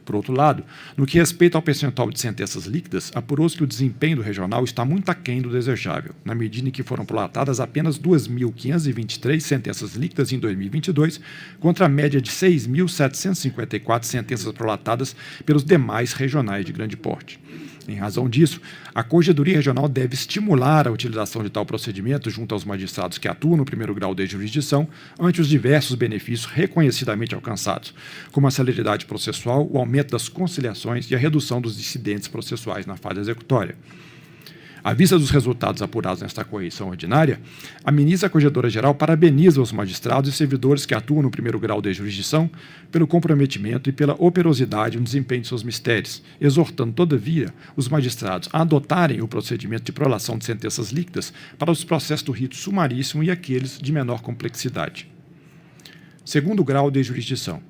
Por outro lado, no que respeita ao percentual de sentenças líquidas, apurou-se que o desempenho do regional está muito aquém do desejável, na medida em que foram prolatadas apenas 2.523 sentenças líquidas em 2022, contra a média de 6.754 sentenças prolatadas pelos demais regionais de grande porte. Em razão disso, a Corregedoria Regional deve estimular a utilização de tal procedimento junto aos magistrados que atuam no primeiro grau de jurisdição ante os diversos benefícios reconhecidamente alcançados, como a celeridade processual, o aumento das conciliações e a redução dos incidentes processuais na fase executória. À vista dos resultados apurados nesta correição ordinária, a ministra Corregedora-Geral parabeniza os magistrados e servidores que atuam no primeiro grau de jurisdição pelo comprometimento e pela operosidade no desempenho de seus mistérios, exortando, todavia, os magistrados a adotarem o procedimento de prolação de sentenças líquidas para os processos do rito sumaríssimo e aqueles de menor complexidade. Segundo grau de jurisdição.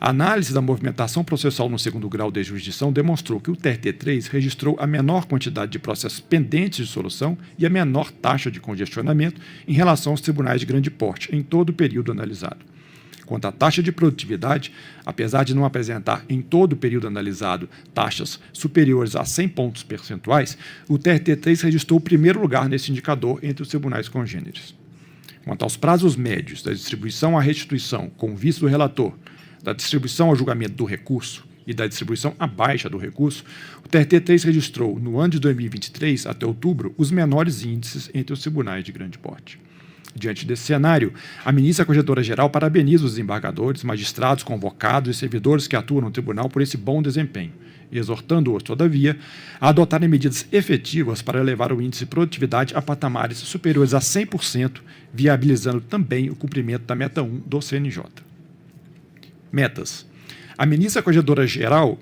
A análise da movimentação processual no segundo grau de jurisdição demonstrou que o TRT3 registrou a menor quantidade de processos pendentes de solução e a menor taxa de congestionamento em relação aos tribunais de grande porte em todo o período analisado. Quanto à taxa de produtividade, apesar de não apresentar em todo o período analisado taxas superiores a 100 pontos percentuais, o TRT3 registrou o primeiro lugar nesse indicador entre os tribunais congêneres. Quanto aos prazos médios da distribuição à restituição com vista do relator, da distribuição ao julgamento do recurso e da distribuição à baixa do recurso, o TRT3 registrou, no ano de 2023 até outubro, os menores índices entre os tribunais de grande porte. Diante desse cenário, a ministra Corregedora-Geral parabeniza os desembargadores, magistrados convocados e servidores que atuam no tribunal por esse bom desempenho, exortando-os, todavia, a adotarem medidas efetivas para elevar o índice de produtividade a patamares superiores a 100%, viabilizando também o cumprimento da meta 1 do CNJ. Metas. A ministra Corregedora-Geral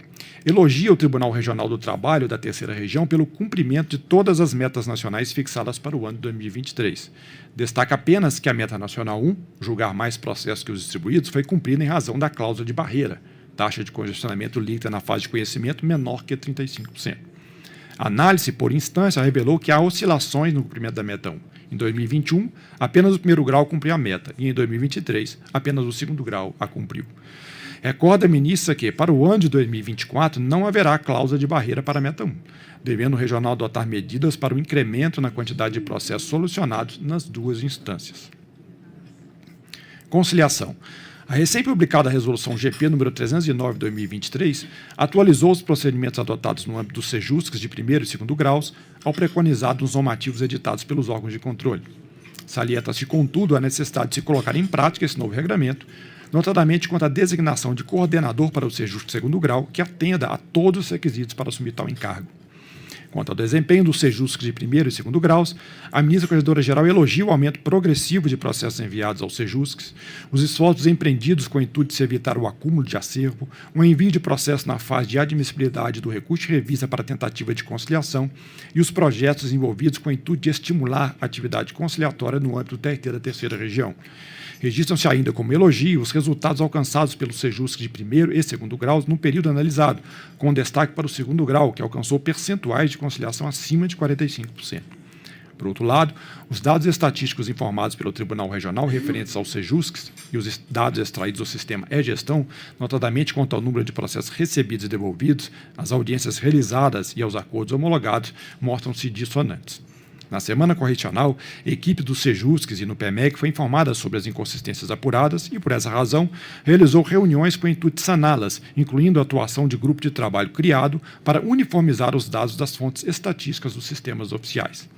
elogia o Tribunal Regional do Trabalho da Terceira Região pelo cumprimento de todas as metas nacionais fixadas para o ano de 2023. Destaca apenas que a meta nacional 1, julgar mais processos que os distribuídos, foi cumprida em razão da cláusula de barreira, taxa de congestionamento líquida na fase de conhecimento menor que 35%. A análise por instância revelou que há oscilações no cumprimento da meta 1. Em 2021, apenas o primeiro grau cumpriu a meta, e em 2023, apenas o segundo grau a cumpriu. Recorda a ministra que, para o ano de 2024, não haverá cláusula de barreira para a meta 1, devendo o regional adotar medidas para o incremento na quantidade de processos solucionados nas duas instâncias. Conciliação. A recém-publicada Resolução GP número 309 de 2023 atualizou os procedimentos adotados no âmbito dos sejusques de primeiro e segundo graus ao preconizado nos normativos editados pelos órgãos de controle. Salienta-se, contudo, a necessidade de se colocar em prática esse novo regramento, notadamente quanto à designação de coordenador para o sejusque de segundo grau que atenda a todos os requisitos para assumir tal encargo. Quanto ao desempenho dos sejusques de primeiro e segundo graus, a ministra Corregedora-Geral elogia o aumento progressivo de processos enviados aos sejusques, os esforços empreendidos com o intuito de se evitar o acúmulo de acervo, o envio de processo na fase de admissibilidade do recurso de revista para tentativa de conciliação e os projetos envolvidos com o intuito de estimular a atividade conciliatória no âmbito do TRT da Terceira Região. Registram-se ainda como elogio os resultados alcançados pelos sejusques de primeiro e segundo graus no período analisado, com destaque para o segundo grau, que alcançou percentuais de conciliação acima de 45%. Por outro lado, os dados estatísticos informados pelo Tribunal Regional referentes aos sejusques e os dados extraídos do sistema e-gestão, notadamente quanto ao número de processos recebidos e devolvidos, às audiências realizadas e aos acordos homologados, mostram-se dissonantes. Na semana correcional, a equipe dos sejusques e no PEMEC foi informada sobre as inconsistências apuradas e, por essa razão, realizou reuniões com o intuito de saná-las, incluindo a atuação de grupo de trabalho criado para uniformizar os dados das fontes estatísticas dos sistemas oficiais.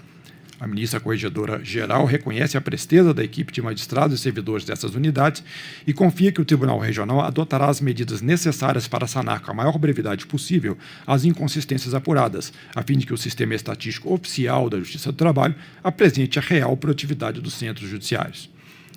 A ministra Corregedora-Geral reconhece a presteza da equipe de magistrados e servidores dessas unidades e confia que o Tribunal Regional adotará as medidas necessárias para sanar com a maior brevidade possível as inconsistências apuradas, a fim de que o sistema estatístico oficial da Justiça do Trabalho apresente a real produtividade dos centros judiciários.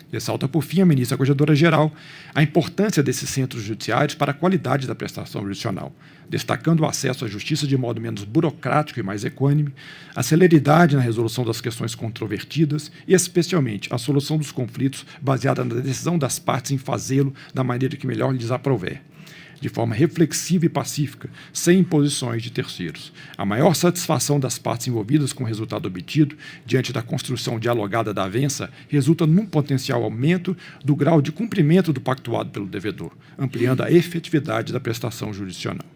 Ressalta, por fim, a ministra Corregedora-Geral a importância desses centros judiciários para a qualidade da prestação jurisdicional, destacando o acesso à justiça de modo menos burocrático e mais equânime, a celeridade na resolução das questões controvertidas e, especialmente, a solução dos conflitos baseada na decisão das partes em fazê-lo da maneira que melhor lhes aprouver, de forma reflexiva e pacífica, sem imposições de terceiros. A maior satisfação das partes envolvidas com o resultado obtido, diante da construção dialogada da avença, resulta num potencial aumento do grau de cumprimento do pactuado pelo devedor, ampliando a efetividade da prestação jurisdicional.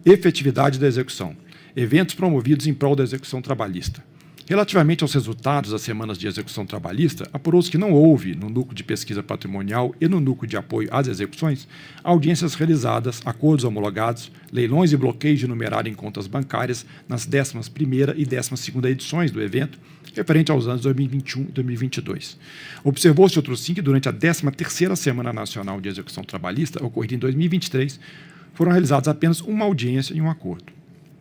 Efetividade da execução. Eventos promovidos em prol da execução trabalhista. Relativamente aos resultados das semanas de execução trabalhista, apurou-se que não houve, no núcleo de pesquisa patrimonial e no núcleo de apoio às execuções, audiências realizadas, acordos homologados, leilões e bloqueios de numerário em contas bancárias nas 11ª e 12ª edições do evento, referente aos anos 2021 e 2022. Observou-se, outro sim, que durante a 13ª Semana Nacional de Execução Trabalhista, ocorrida em 2023, foram realizadas apenas uma audiência e um acordo.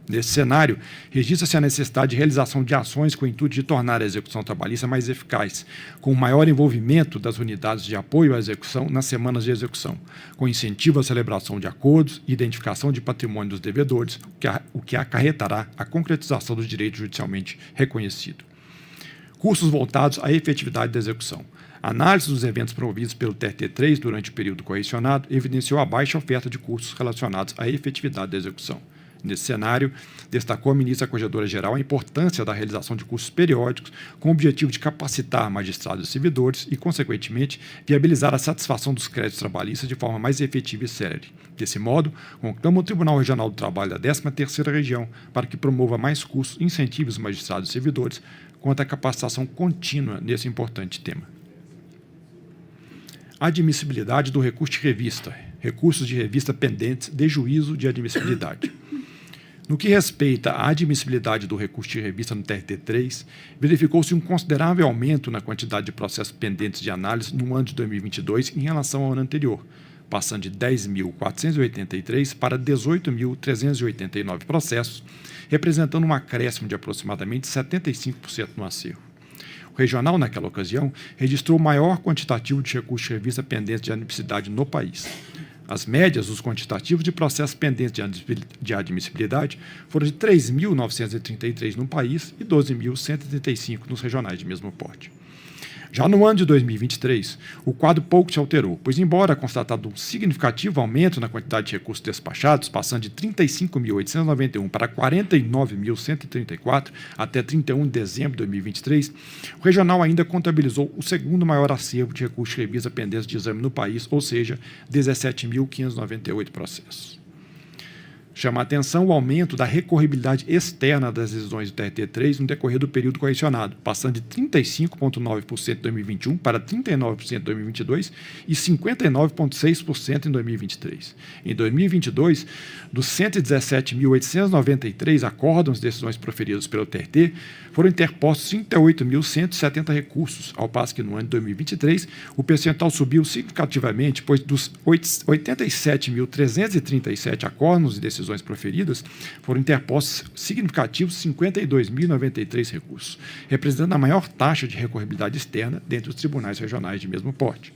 Nesse cenário, registra-se a necessidade de realização de ações com o intuito de tornar a execução trabalhista mais eficaz, com o maior envolvimento das unidades de apoio à execução nas semanas de execução, com incentivo à celebração de acordos e identificação de patrimônio dos devedores, o que acarretará a concretização do direito judicialmente reconhecido. Cursos voltados à efetividade da execução. A análise dos eventos promovidos pelo TRT3 durante o período correcionado evidenciou a baixa oferta de cursos relacionados à efetividade da execução. Nesse cenário, destacou a ministra Corregedora-Geral a importância da realização de cursos periódicos com o objetivo de capacitar magistrados e servidores e, consequentemente, viabilizar a satisfação dos créditos trabalhistas de forma mais efetiva e célere. Desse modo, conclama o Tribunal Regional do Trabalho da 13ª Região para que promova mais cursos e incentive os magistrados e servidores quanto à capacitação contínua nesse importante tema. Admissibilidade do recurso de revista. Recursos de revista pendentes de juízo de admissibilidade. No que respeita à admissibilidade do recurso de revista no TRT3, verificou-se um considerável aumento na quantidade de processos pendentes de análise no ano de 2022 em relação ao ano anterior, passando de 10.483 para 18.389 processos, representando um acréscimo de aproximadamente 75% no acervo. O regional, naquela ocasião, registrou o maior quantitativo de recursos de revista pendentes de admissibilidade no país. As médias dos quantitativos de processos pendentes de admissibilidade foram de 3.933 no país e 12.135 nos regionais de mesmo porte. Já no ano de 2023, o quadro pouco se alterou, pois embora constatado um significativo aumento na quantidade de recursos despachados, passando de 35.891 para 49.134 até 31 de dezembro de 2023, o regional ainda contabilizou o segundo maior acervo de recursos de revista pendentes de exame no país, ou seja, 17.598 processos. Chama a atenção o aumento da recorribilidade externa das decisões do TRT3 no decorrer do período correcionado, passando de 35,9% em 2021 para 39% em 2022 e 59,6% em 2023. Em 2022, dos 117.893 acórdãos de decisões proferidas pelo TRT, foram interpostos 38.170 recursos, ao passo que no ano de 2023 o percentual subiu significativamente, pois dos 87.337 acórdãos de decisões proferidas, foram interpostos significativos 52.093 recursos, representando a maior taxa de recorribilidade externa dentre os tribunais regionais de mesmo porte.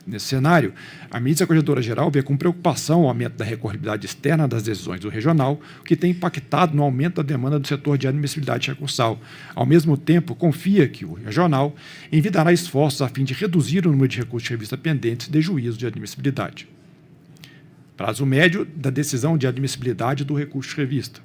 Nesse cenário, a Ministra Corregedora-Geral vê com preocupação o aumento da recorribilidade externa das decisões do regional, o que tem impactado no aumento da demanda do setor de admissibilidade recursal. Ao mesmo tempo, confia que o regional envidará esforços a fim de reduzir o número de recursos de revista pendentes de juízo de admissibilidade. Prazo médio da decisão de admissibilidade do recurso de revista.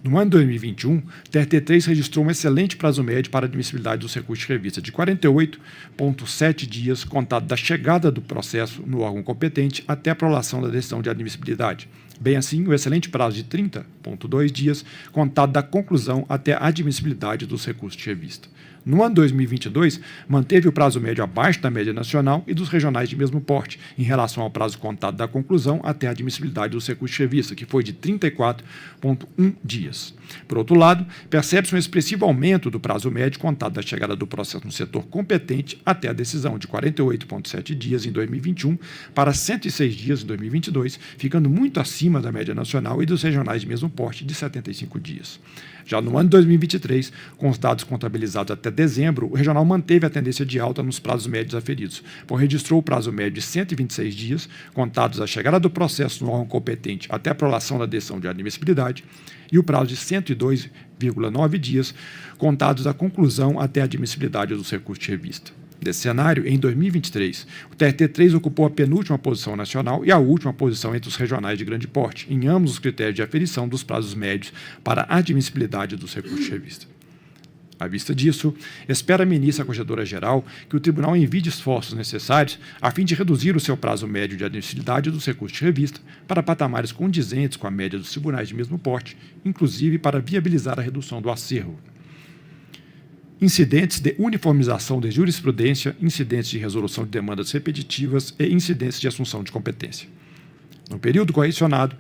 No ano de 2021, o TRT3 registrou um excelente prazo médio para a admissibilidade dos recursos de revista, de 48,7 dias, contado da chegada do processo no órgão competente até a prolação da decisão de admissibilidade. Bem assim, o excelente prazo de 30,2 dias, contado da conclusão até a admissibilidade dos recursos de revista. No ano 2022, manteve o prazo médio abaixo da média nacional e dos regionais de mesmo porte, em relação ao prazo contado da conclusão até a admissibilidade dos recursos de revista, que foi de 34,1 dias. Por outro lado, percebe-se um expressivo aumento do prazo médio contado da chegada do processo no setor competente até a decisão, de 48,7 dias em 2021 para 106 dias em 2022, ficando muito acima da média nacional e dos regionais de mesmo porte, de 75 dias. Já no ano de 2023, com os dados contabilizados até dezembro, o regional manteve a tendência de alta nos prazos médios aferidos, pois registrou o prazo médio de 126 dias, contados da chegada do processo no órgão competente até a prolação da decisão de admissibilidade, e o prazo de 102,9 dias, contados da conclusão até a admissibilidade dos recursos de revista. Nesse cenário, em 2023, o TRT3 ocupou a penúltima posição nacional e a última posição entre os regionais de grande porte, em ambos os critérios de aferição dos prazos médios para a admissibilidade dos recursos de revista. À vista disso, espera a Ministra Corregedora-Geral que o Tribunal envie esforços necessários a fim de reduzir o seu prazo médio de admissibilidade dos recursos de revista para patamares condizentes com a média dos tribunais de mesmo porte, inclusive para viabilizar a redução do acervo. Incidentes de uniformização de jurisprudência, incidentes de resolução de demandas repetitivas e incidentes de assunção de competência. No período correcionado,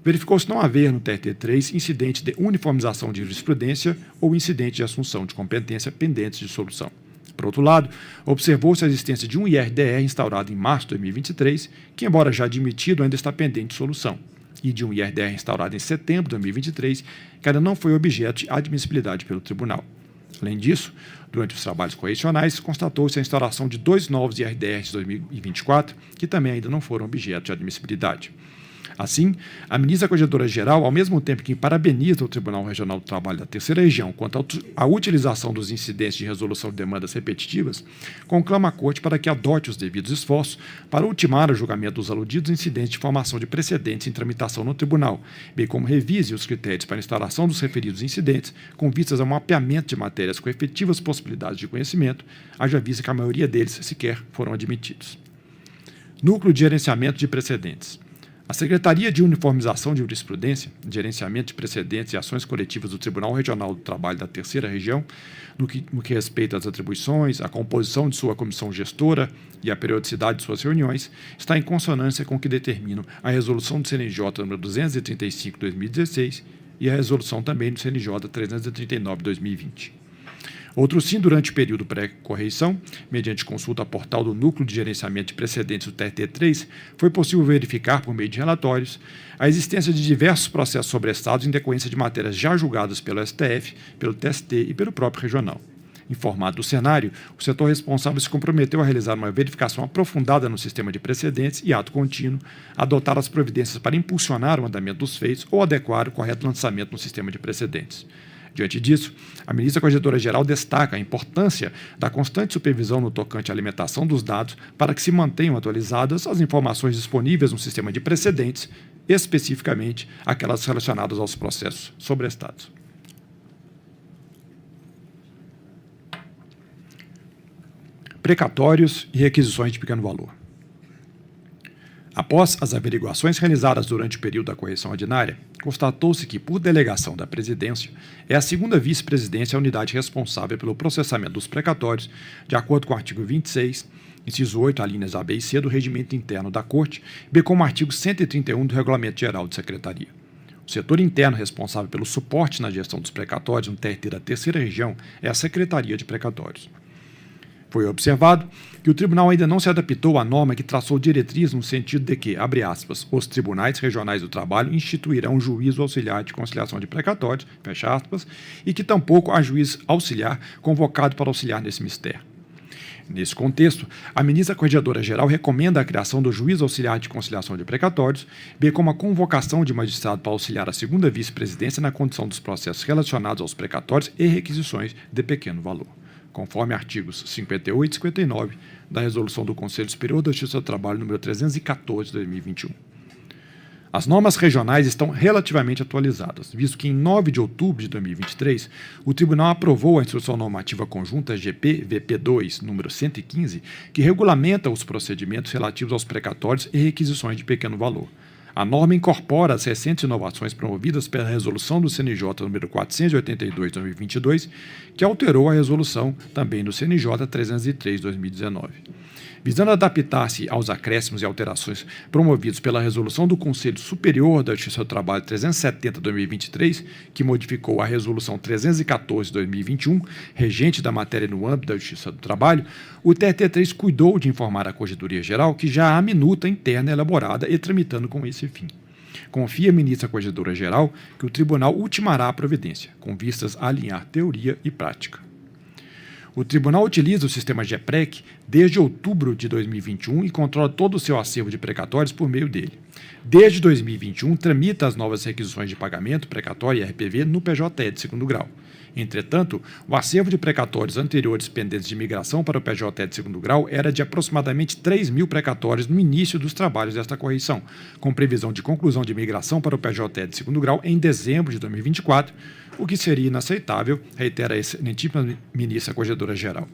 verificou-se não haver no TRT3 incidente de uniformização de jurisprudência ou incidente de assunção de competência pendentes de solução. Por outro lado, observou-se a existência de um IRDR instaurado em março de 2023, que, embora já admitido, ainda está pendente de solução, e de um IRDR instaurado em setembro de 2023, que ainda não foi objeto de admissibilidade pelo Tribunal. Além disso, durante os trabalhos correcionais, constatou-se a instauração de 2 novos IRDRs de 2024, que também ainda não foram objeto de admissibilidade. Assim, a Ministra Corregedora-Geral, ao mesmo tempo que parabeniza o Tribunal Regional do Trabalho da Terceira Região quanto à utilização dos incidentes de resolução de demandas repetitivas, conclama a Corte para que adote os devidos esforços para ultimar o julgamento dos aludidos incidentes de formação de precedentes em tramitação no Tribunal, bem como revise os critérios para a instauração dos referidos incidentes com vistas ao mapeamento de matérias com efetivas possibilidades de conhecimento, haja vista que a maioria deles sequer foram admitidos. Núcleo de Gerenciamento de Precedentes. A Secretaria de Uniformização de Jurisprudência, Gerenciamento de Precedentes e Ações Coletivas do Tribunal Regional do Trabalho da Terceira Região, no que respeita às atribuições, a composição de sua comissão gestora e a periodicidade de suas reuniões, está em consonância com o que determinam a Resolução do CNJ nº 235/2016 e a Resolução também do CNJ 339/2020. Outro sim, durante o período pré-correição, mediante consulta ao portal do Núcleo de Gerenciamento de Precedentes do TRT3, foi possível verificar, por meio de relatórios, a existência de diversos processos sobrestados em decorrência de matérias já julgadas pelo STF, pelo TST e pelo próprio regional. Informado do cenário, o setor responsável se comprometeu a realizar uma verificação aprofundada no sistema de precedentes e, ato contínuo, adotar as providências para impulsionar o andamento dos feitos ou adequar o correto lançamento no sistema de precedentes. Diante disso, a ministra Corregedora-Geral destaca a importância da constante supervisão no tocante à alimentação dos dados para que se mantenham atualizadas as informações disponíveis no sistema de precedentes, especificamente aquelas relacionadas aos processos sobrestados. Precatórios e requisições de pequeno valor. Após as averiguações realizadas durante o período da correção ordinária, constatou-se que, por delegação da presidência, é a segunda vice-presidência a unidade responsável pelo processamento dos precatórios, de acordo com o artigo 26, inciso 8, alíneas A, B e C do Regimento Interno da Corte, bem como o artigo 131 do Regulamento Geral de Secretaria. O setor interno responsável pelo suporte na gestão dos precatórios no TRT da Terceira Região é a Secretaria de Precatórios. Foi observado que o tribunal ainda não se adaptou à norma que traçou diretriz no sentido de que, abre aspas, os tribunais regionais do trabalho instituirão juízo auxiliar de conciliação de precatórios, fecha aspas, e que tampouco há juiz auxiliar convocado para auxiliar nesse mistério. Nesse contexto, a ministra Corregedora-Geral recomenda a criação do juízo auxiliar de conciliação de precatórios, bem como a convocação de magistrado para auxiliar a segunda vice-presidência na condução dos processos relacionados aos precatórios e requisições de pequeno valor, conforme artigos 58 e 59 da Resolução do Conselho Superior da Justiça do Trabalho número 314 de 2021. As normas regionais estão relativamente atualizadas, visto que em 9 de outubro de 2023, o Tribunal aprovou a Instrução Normativa Conjunta GP-VP2, número 115, que regulamenta os procedimentos relativos aos precatórios e requisições de pequeno valor. A norma incorpora as recentes inovações promovidas pela Resolução do CNJ número 482 de 2022, que alterou a Resolução também do CNJ 303 de 2019. Visando adaptar-se aos acréscimos e alterações promovidos pela Resolução do Conselho Superior da Justiça do Trabalho 370 de 2023, que modificou a Resolução 314 de 2021, regente da matéria no âmbito da Justiça do Trabalho, o TRT3 cuidou de informar a Corregedoria Geral que já há minuta interna elaborada e tramitando com esse fim. Confia a ministra Corregedora-Geral que o Tribunal ultimará a providência, com vistas a alinhar teoria e prática. O Tribunal utiliza o sistema GEPREC desde outubro de 2021 e controla todo o seu acervo de precatórios por meio dele. Desde 2021, tramita as novas requisições de pagamento, precatório e RPV no PJE de segundo grau. Entretanto, o acervo de precatórios anteriores pendentes de migração para o PJE de segundo grau era de aproximadamente 3.000 precatórios no início dos trabalhos desta correção, com previsão de conclusão de migração para o PJE de segundo grau em dezembro de 2024, o que seria inaceitável, reitera a excelentíssima ministra Corregedora-Geral.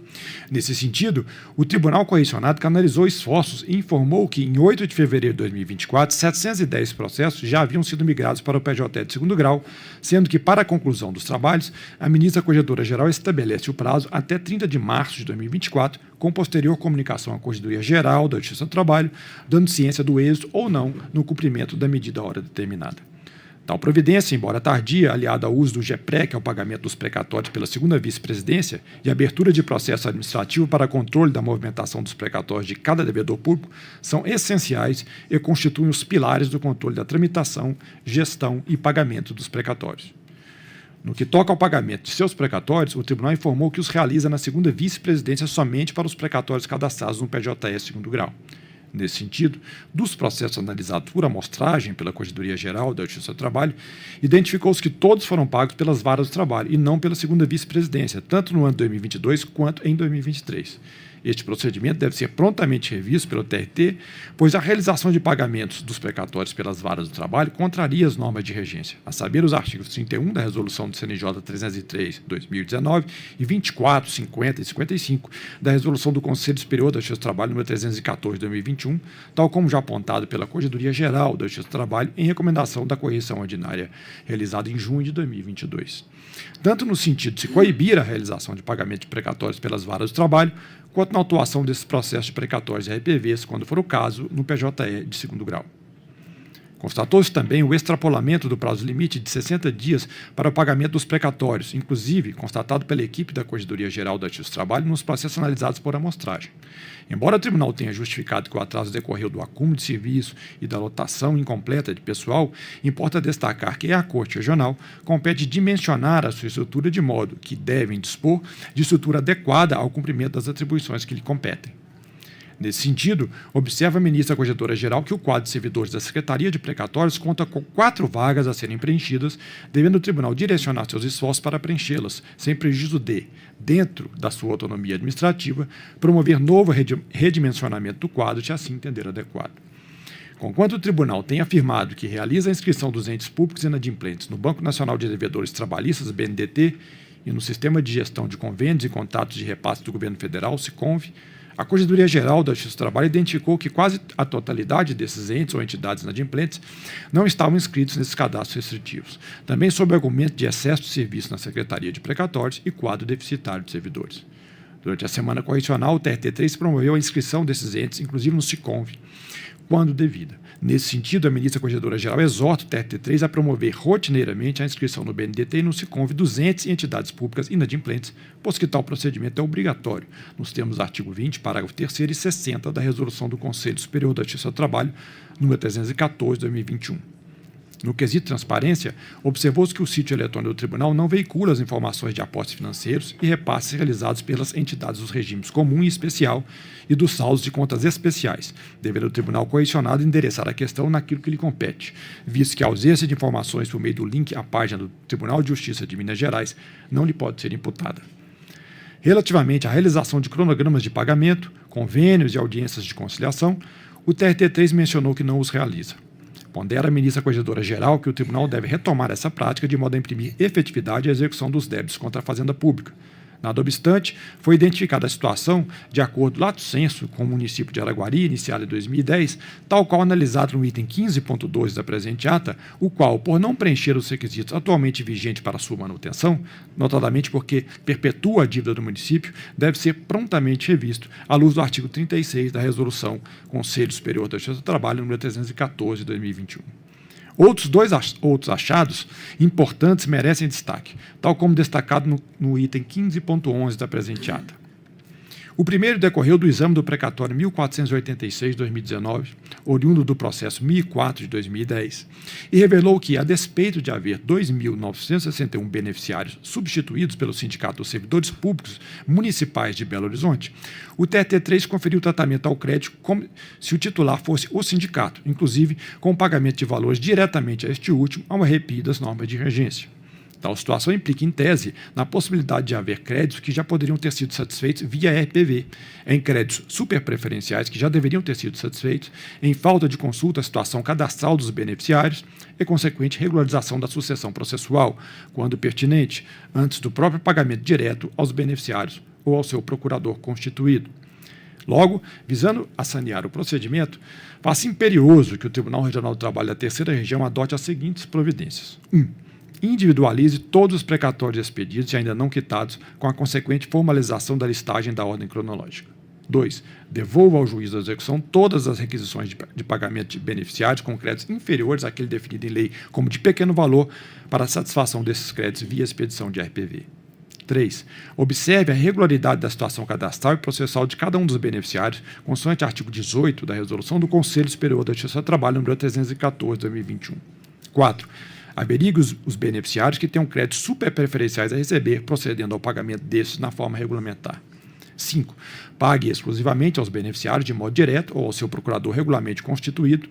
Nesse sentido, o Tribunal Correcionado canalizou esforços e informou que, em 8 de fevereiro de 2024, 710 processos já haviam sido migrados para o PJE de segundo grau, sendo que, para a conclusão dos trabalhos, a ministra Corregedora-Geral estabelece o prazo até 30 de março de 2024, com posterior comunicação à Corregedoria Geral da Justiça do Trabalho, dando ciência do êxito ou não no cumprimento da medida à hora determinada. Tal providência, embora tardia, aliada ao uso do GEPREC ao pagamento dos precatórios pela segunda vice-presidência e abertura de processo administrativo para controle da movimentação dos precatórios de cada devedor público, são essenciais e constituem os pilares do controle da tramitação, gestão e pagamento dos precatórios. No que toca ao pagamento de seus precatórios, o Tribunal informou que os realiza na segunda vice-presidência somente para os precatórios cadastrados no PJE segundo grau. Nesse sentido, dos processos analisados por amostragem pela Corregedoria Geral da Justiça do Trabalho, identificou-se que todos foram pagos pelas varas do trabalho e não pela segunda vice-presidência, tanto no ano de 2022 quanto em 2023. Este procedimento deve ser prontamente revisto pelo TRT, pois a realização de pagamentos dos precatórios pelas varas do trabalho contraria as normas de regência, a saber, os artigos 31 da Resolução do CNJ 303 de 2019 e 24, 50 e 55 da Resolução do Conselho Superior da Justiça do Trabalho número 314 de 2021, tal como já apontado pela Corregedoria Geral da Justiça do Trabalho em recomendação da correção ordinária realizada em junho de 2022. Tanto no sentido de se coibir a realização de pagamento de precatórios pelas varas do trabalho, quanto na atuação desses processos de precatórios e RPVs, quando for o caso, no PJE de segundo grau. Constatou-se também o extrapolamento do prazo limite de 60 dias para o pagamento dos precatórios, inclusive constatado pela equipe da Corregedoria Geral da Justiça do Trabalho nos processos analisados por amostragem. Embora o tribunal tenha justificado que o atraso decorreu do acúmulo de serviço e da lotação incompleta de pessoal, importa destacar que à Corte Regional compete dimensionar a sua estrutura de modo que devem dispor de estrutura adequada ao cumprimento das atribuições que lhe competem. Nesse sentido, observa a ministra Corregedora-Geral que o quadro de servidores da Secretaria de Precatórios conta com 4 vagas a serem preenchidas, devendo o tribunal direcionar seus esforços para preenchê-las, sem prejuízo de, dentro da sua autonomia administrativa, promover novo redimensionamento do quadro, se assim entender adequado. Conquanto o tribunal tem afirmado que realiza a inscrição dos entes públicos inadimplentes no Banco Nacional de Devedores Trabalhistas, BNDT, e no Sistema de Gestão de Convênios e Contatos de Repasse do Governo Federal, SICONV, a Corregedoria-Geral da Justiça do Trabalho identificou que quase a totalidade desses entes ou entidades inadimplentes não estavam inscritos nesses cadastros restritivos, também sob o argumento de excesso de serviço na Secretaria de Precatórios e quadro deficitário de servidores. Durante a semana correcional, o TRT3 promoveu a inscrição desses entes, inclusive no SICONV, quando devida. Nesse sentido, a ministra Corregedora-Geral exorta o TRT3 a promover rotineiramente a inscrição no BNDT e no SICONV dos entes e entidades públicas inadimplentes, pois que tal procedimento é obrigatório, nos termos do artigo 20, parágrafo 3º e 60 da Resolução do Conselho Superior da Justiça do Trabalho, número 314, 2021. No quesito transparência, observou-se que o sítio eletrônico do tribunal não veicula as informações de aportes financeiros e repasses realizados pelas entidades dos regimes comum e especial e dos saldos de contas especiais, devendo o tribunal correcionado endereçar a questão naquilo que lhe compete, visto que a ausência de informações por meio do link à página do Tribunal de Justiça de Minas Gerais não lhe pode ser imputada. Relativamente à realização de cronogramas de pagamento, convênios e audiências de conciliação, o TRT3 mencionou que não os realiza. Pondera a ministra Corregedora-Geral que o tribunal deve retomar essa prática de modo a imprimir efetividade à execução dos débitos contra a Fazenda Pública. Nada obstante, foi identificada a situação, de acordo lato sensu com o município de Araguari, iniciada em 2010, tal qual analisado no item 15.2 da presente ata, o qual, por não preencher os requisitos atualmente vigentes para sua manutenção, notadamente porque perpetua a dívida do município, deve ser prontamente revisto à luz do artigo 36 da Resolução Conselho Superior da Justiça do Trabalho, número 314, de 2021. Outros achados importantes merecem destaque, tal como destacado no item 15.11 da presente ata. O primeiro decorreu do exame do precatório 1486-2019, oriundo do processo 1004 de 2010, e revelou que, a despeito de haver 2.961 beneficiários substituídos pelo Sindicato dos Servidores Públicos Municipais de Belo Horizonte, o TRT3 conferiu tratamento ao crédito como se o titular fosse o sindicato, inclusive com o pagamento de valores diretamente a este último ao arrepio das normas de regência. Tal situação implica, em tese, na possibilidade de haver créditos que já poderiam ter sido satisfeitos via RPV, em créditos superpreferenciais que já deveriam ter sido satisfeitos, em falta de consulta à situação cadastral dos beneficiários e consequente regularização da sucessão processual, quando pertinente, antes do próprio pagamento direto aos beneficiários ou ao seu procurador constituído. Logo, visando a sanear o procedimento, faz-se imperioso que o Tribunal Regional do Trabalho da Terceira Região adote as seguintes providências. 1. Individualize todos os precatórios expedidos e ainda não quitados, com a consequente formalização da listagem da ordem cronológica. 2. Devolva ao juiz da execução todas as requisições de pagamento de beneficiários com créditos inferiores àquele definido em lei como de pequeno valor para a satisfação desses créditos via expedição de RPV. 3. Observe a regularidade da situação cadastral e processual de cada um dos beneficiários, consoante artigo 18 da Resolução do Conselho Superior da Justiça do Trabalho, número 314, de 2021. 4. Averigue os beneficiários que tenham créditos superpreferenciais a receber, procedendo ao pagamento desses na forma regulamentar. 5. Pague exclusivamente aos beneficiários de modo direto ou ao seu procurador regularmente constituído.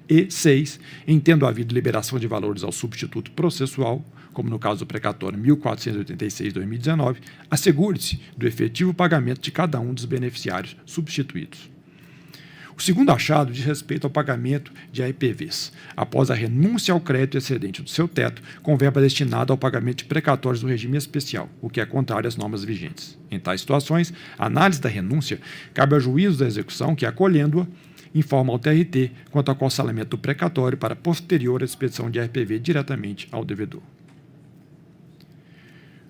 E 6. Entendo havido liberação de valores ao substituto processual, como no caso do precatório 1486/2019, assegure-se do efetivo pagamento de cada um dos beneficiários substituídos. O segundo achado diz respeito ao pagamento de AEPVs, após a renúncia ao crédito excedente do seu teto, com verba destinada ao pagamento de precatórios do regime especial, o que é contrário às normas vigentes. Em tais situações, a análise da renúncia cabe ao juízo da execução que, acolhendo-a, informa ao TRT quanto ao cancelamento do precatório para posterior expedição de AEPV diretamente ao devedor.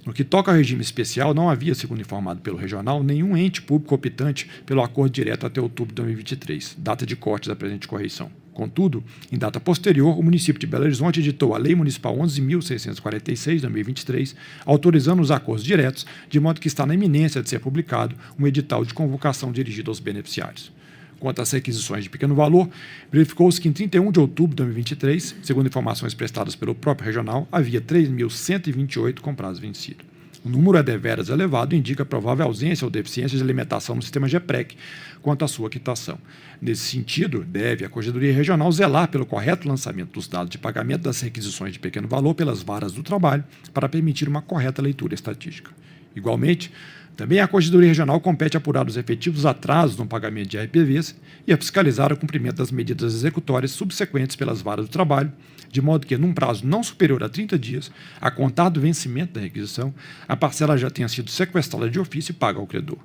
No que toca ao regime especial, não havia, segundo informado pelo regional, nenhum ente público optante pelo acordo direto até outubro de 2023, data de corte da presente correição. Contudo, em data posterior, o município de Belo Horizonte editou a Lei Municipal 11.646, de 2023, autorizando os acordos diretos, de modo que está na iminência de ser publicado um edital de convocação dirigido aos beneficiários. Quanto às requisições de pequeno valor, verificou-se que em 31 de outubro de 2023, segundo informações prestadas pelo próprio regional, havia 3.128 com prazo vencido. O número é deveras elevado e indica provável ausência ou deficiência de alimentação no sistema GEPREC quanto à sua quitação. Nesse sentido, deve a Corregedoria Regional zelar pelo correto lançamento dos dados de pagamento das requisições de pequeno valor pelas varas do trabalho para permitir uma correta leitura estatística. Igualmente, também a Corregedoria Regional compete apurar os efetivos atrasos no pagamento de RPVs e a fiscalizar o cumprimento das medidas executórias subsequentes pelas varas do trabalho, de modo que, num prazo não superior a 30 dias, a contar do vencimento da requisição, a parcela já tenha sido sequestrada de ofício e paga ao credor.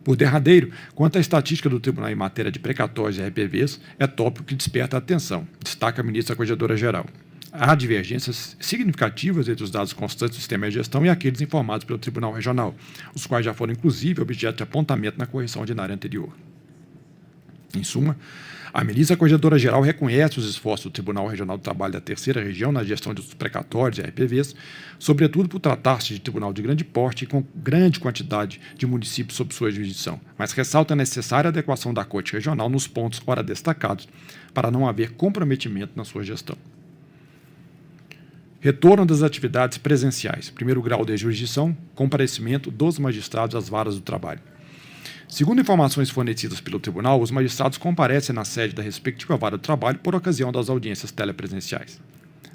Por derradeiro, quanto à estatística do Tribunal em matéria de precatórios e RPVs, é tópico que desperta a atenção, destaca a ministra Corregedora-Geral. Há divergências significativas entre os dados constantes do sistema de gestão e aqueles informados pelo Tribunal Regional, os quais já foram, inclusive, objeto de apontamento na correção ordinária anterior. Em suma, a ministra Corregedora-Geral reconhece os esforços do Tribunal Regional do Trabalho da Terceira Região na gestão dos precatórios e RPVs, sobretudo por tratar-se de tribunal de grande porte e com grande quantidade de municípios sob sua jurisdição, mas ressalta a necessária adequação da Corte Regional nos pontos ora destacados, para não haver comprometimento na sua gestão. Retorno das atividades presenciais. Primeiro grau de jurisdição, comparecimento dos magistrados às varas do trabalho. Segundo informações fornecidas pelo tribunal, os magistrados comparecem na sede da respectiva vara do trabalho por ocasião das audiências telepresenciais.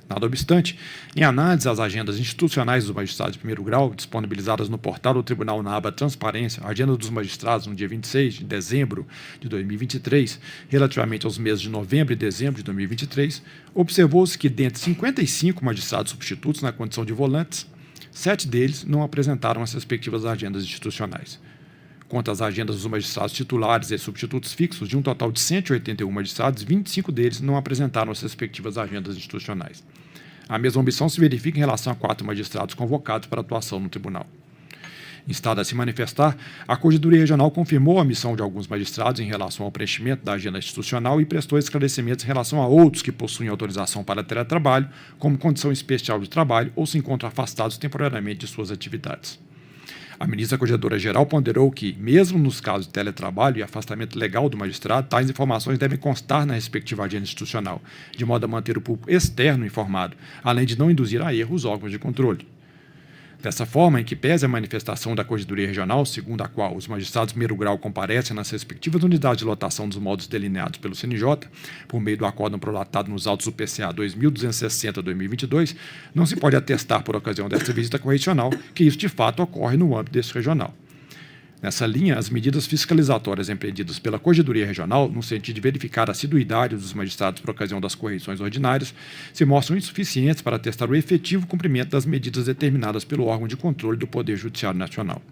Nada obstante, em análise às agendas institucionais dos magistrados de primeiro grau, disponibilizadas no portal do Tribunal na aba Transparência, a agenda dos magistrados no dia 26 de dezembro de 2023, relativamente aos meses de novembro e dezembro de 2023, observou-se que, dentre 55 magistrados substitutos na condição de volantes, 7 deles não apresentaram as respectivas agendas institucionais. Quanto às agendas dos magistrados titulares e substitutos fixos, de um total de 181 magistrados, 25 deles não apresentaram as respectivas agendas institucionais. A mesma omissão se verifica em relação a 4 magistrados convocados para atuação no tribunal. Instada a se manifestar, a Corregedoria Regional confirmou a omissão de alguns magistrados em relação ao preenchimento da agenda institucional e prestou esclarecimentos em relação a outros que possuem autorização para teletrabalho, como condição especial de trabalho ou se encontram afastados temporariamente de suas atividades. A ministra Corregedora-Geral ponderou que, mesmo nos casos de teletrabalho e afastamento legal do magistrado, tais informações devem constar na respectiva agenda institucional, de modo a manter o público externo informado, além de não induzir a erro os órgãos de controle. Dessa forma, em que pese a manifestação da Corregedoria Regional, segundo a qual os magistrados de primeiro grau comparecem nas respectivas unidades de lotação dos modos delineados pelo CNJ, por meio do acórdão prolatado nos autos do PCA 2260-2022, não se pode atestar por ocasião desta visita correcional que isso de fato ocorre no âmbito desse regional. Nessa linha, as medidas fiscalizatórias empreendidas pela Corregedoria Regional, no sentido de verificar a assiduidade dos magistrados por ocasião das correições ordinárias, se mostram insuficientes para atestar o efetivo cumprimento das medidas determinadas pelo órgão de controle do Poder Judiciário Nacional.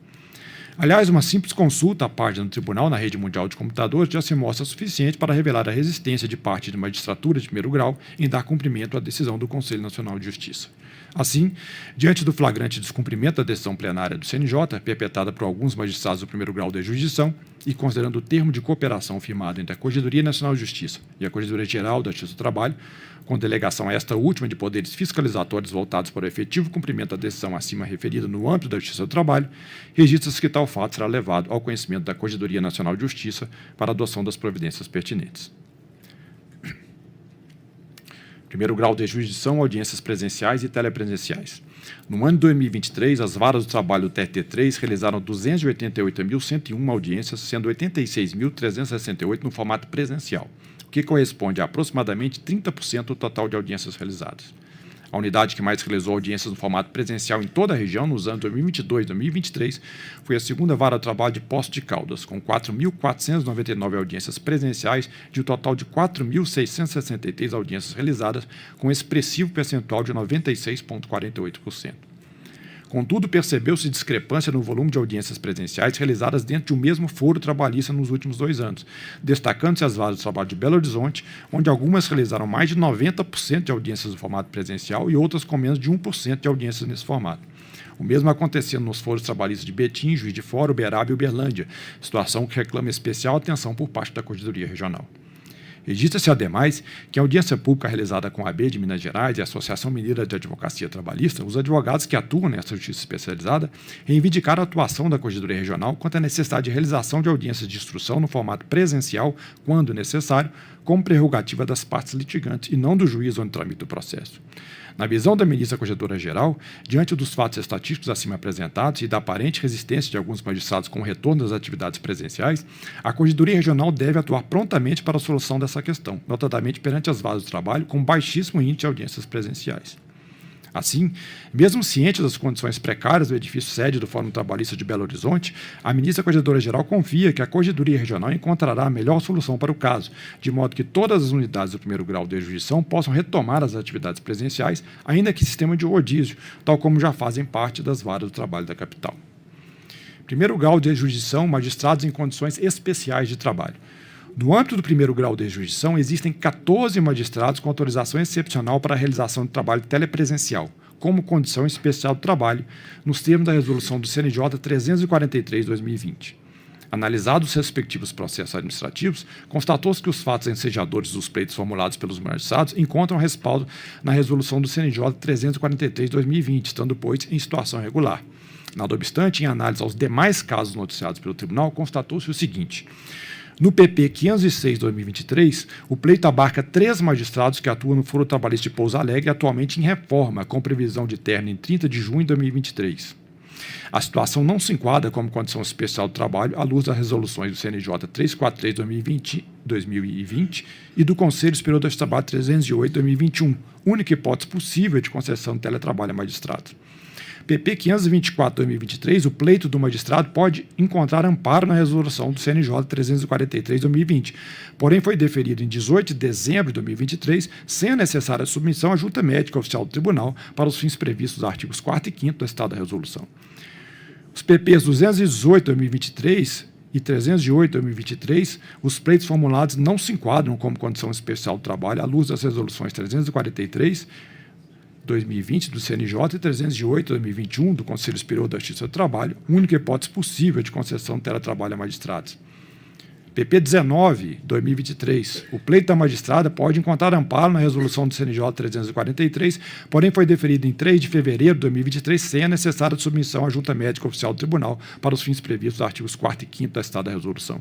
Aliás, uma simples consulta à página do Tribunal na rede mundial de computadores já se mostra suficiente para revelar a resistência de parte da magistratura de primeiro grau em dar cumprimento à decisão do Conselho Nacional de Justiça. Assim, diante do flagrante descumprimento da decisão plenária do CNJ, perpetrada por alguns magistrados do primeiro grau de jurisdição, e considerando o termo de cooperação firmado entre a Corregedoria Nacional de Justiça e a Corregedoria Geral da Justiça do Trabalho, com delegação a esta última de poderes fiscalizatórios voltados para o efetivo cumprimento da decisão acima referida no âmbito da Justiça do Trabalho, registra-se que tal fato será levado ao conhecimento da Corregedoria Nacional de Justiça para a adoção das providências pertinentes. Primeiro grau de jurisdição, audiências presenciais e telepresenciais. No ano de 2023, as varas do trabalho do TRT3 realizaram 288.101 audiências, sendo 86.368 no formato presencial, o que corresponde a aproximadamente 30% do total de audiências realizadas. A unidade que mais realizou audiências no formato presencial em toda a região nos anos 2022 e 2023 foi a segunda vara do trabalho de Poços de Caldas, com 4.499 audiências presenciais, de um total de 4.663 audiências realizadas, com expressivo percentual de 96,48%. Contudo, percebeu-se discrepância no volume de audiências presenciais realizadas dentro de um mesmo foro trabalhista nos últimos 2 anos, destacando-se as varas de trabalho de Belo Horizonte, onde algumas realizaram mais de 90% de audiências no formato presencial e outras com menos de 1% de audiências nesse formato. O mesmo acontecendo nos foros trabalhistas de Betim, Juiz de Fora, Uberaba e Uberlândia, situação que reclama especial atenção por parte da Corregedoria Regional. Registra-se, ademais, que em audiência pública realizada com a AB de Minas Gerais e a Associação Mineira de Advocacia Trabalhista, os advogados que atuam nessa justiça especializada reivindicaram a atuação da Corregedoria Regional quanto à necessidade de realização de audiências de instrução no formato presencial, quando necessário, como prerrogativa das partes litigantes e não do juiz onde tramita o processo. Na visão da ministra Corregedora-Geral, diante dos fatos estatísticos acima apresentados e da aparente resistência de alguns magistrados com o retorno das atividades presenciais, a Corregedoria Regional deve atuar prontamente para a solução dessa questão, notadamente perante as varas do trabalho com baixíssimo índice de audiências presenciais. Assim, mesmo ciente das condições precárias do edifício sede do Fórum Trabalhista de Belo Horizonte, a ministra Corregedora-Geral confia que a Corregedoria Regional encontrará a melhor solução para o caso, de modo que todas as unidades do primeiro grau de jurisdição possam retomar as atividades presenciais, ainda que em sistema de rodízio, tal como já fazem parte das varas do trabalho da capital. Primeiro grau de jurisdição, magistrados em condições especiais de trabalho. No âmbito do primeiro grau de jurisdição, existem 14 magistrados com autorização excepcional para a realização de trabalho telepresencial, como condição especial do trabalho, nos termos da resolução do CNJ 343/2020. Analisados os respectivos processos administrativos, constatou-se que os fatos ensejadores dos pleitos formulados pelos magistrados encontram respaldo na resolução do CNJ 343/2020, estando, pois, em situação regular. Nada obstante, em análise aos demais casos noticiados pelo tribunal, constatou-se o seguinte: no PP 506/2023, o pleito abarca 3 magistrados que atuam no Foro Trabalhista de Pouso Alegre, atualmente em reforma, com previsão de término em 30 de junho de 2023. A situação não se enquadra como condição especial do trabalho à luz das resoluções do CNJ 343/2020 e do Conselho Superior do Trabalho 308/2021, única hipótese possível de concessão de teletrabalho a magistrados. PP 524/2023, o pleito do magistrado pode encontrar amparo na resolução do CNJ 343/2020, porém foi deferido em 18 de dezembro de 2023, sem a necessária submissão à junta médica oficial do tribunal para os fins previstos nos artigos 4º e 5º do estado da resolução. Os PPs 218/2023 e 308/2023, os pleitos formulados não se enquadram como condição especial do trabalho à luz das resoluções 343/2020 do CNJ e 308/2021 do Conselho Superior da Justiça do Trabalho, única hipótese possível de concessão de teletrabalho a magistrados. PP 19/2023, o pleito da magistrada pode encontrar amparo na resolução do CNJ 343, porém foi deferido em 3 de fevereiro de 2023 sem a necessária submissão à junta médica oficial do tribunal para os fins previstos nos artigos 4º e 5º do estado da resolução.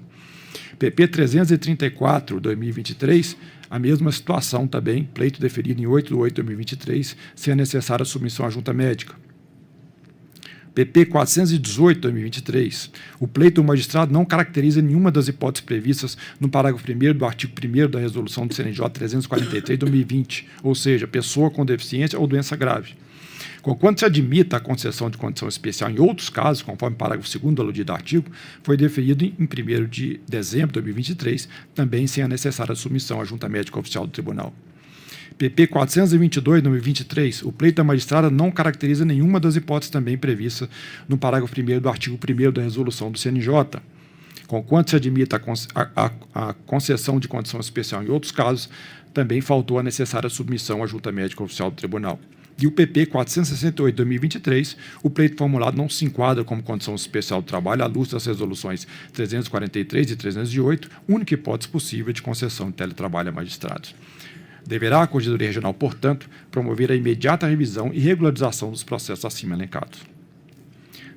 PP 334/2023, a mesma situação também, pleito deferido em 8 de 8 de 2023, sem a necessária submissão à junta médica. PP 418/2023, o pleito do magistrado não caracteriza nenhuma das hipóteses previstas no parágrafo 1º do artigo 1º da resolução do CNJ 343/2020, ou seja, pessoa com deficiência ou doença grave. Conquanto se admita a concessão de condição especial em outros casos, conforme o parágrafo 2º do aludido artigo, foi deferido em 1º de dezembro de 2023, também sem a necessária submissão à junta médica oficial do tribunal. PP 422/2023, o pleito da magistrada não caracteriza nenhuma das hipóteses também previstas no parágrafo 1º do artigo 1º da resolução do CNJ. Conquanto se admita a concessão de condição especial em outros casos, também faltou a necessária submissão à junta médica oficial do tribunal. E o PP 468/2023, o pleito formulado não se enquadra como condição especial do trabalho à luz das resoluções 343 e 308, única hipótese possível de concessão de teletrabalho a magistrados. Deverá a Corregedoria Regional, portanto, promover a imediata revisão e regularização dos processos acima elencados.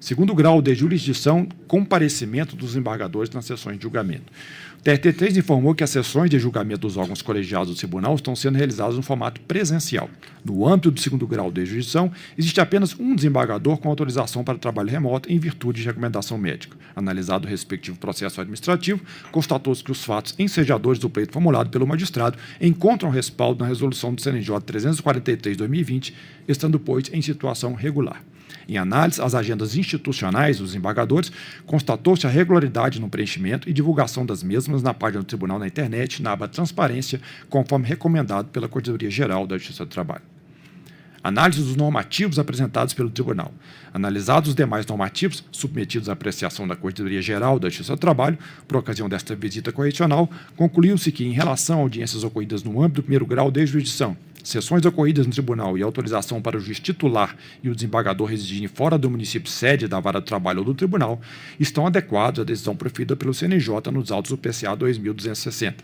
Segundo grau de jurisdição, comparecimento dos embargadores nas sessões de julgamento. O TRT3 informou que as sessões de julgamento dos órgãos colegiados do tribunal estão sendo realizadas no formato presencial. No âmbito do segundo grau de jurisdição, existe apenas um desembargador com autorização para trabalho remoto em virtude de recomendação médica. Analisado o respectivo processo administrativo, constatou-se que os fatos ensejadores do pleito formulado pelo magistrado encontram respaldo na resolução do CNJ 343/2020, estando, pois, em situação regular. Em análise às agendas institucionais dos embargadores, constatou-se a regularidade no preenchimento e divulgação das mesmas na página do Tribunal na internet, na aba Transparência, conforme recomendado pela Corregedoria Geral da Justiça do Trabalho. Análise dos normativos apresentados pelo Tribunal. Analisados os demais normativos submetidos à apreciação da Corregedoria Geral da Justiça do Trabalho, por ocasião desta visita correcional, concluiu-se que, em relação a audiências ocorridas no âmbito do primeiro grau de jurisdição, sessões ocorridas no tribunal e autorização para o juiz titular e o desembargador residirem fora do município sede da vara do trabalho ou do tribunal, estão adequados à decisão proferida pelo CNJ nos autos do PCA 2260.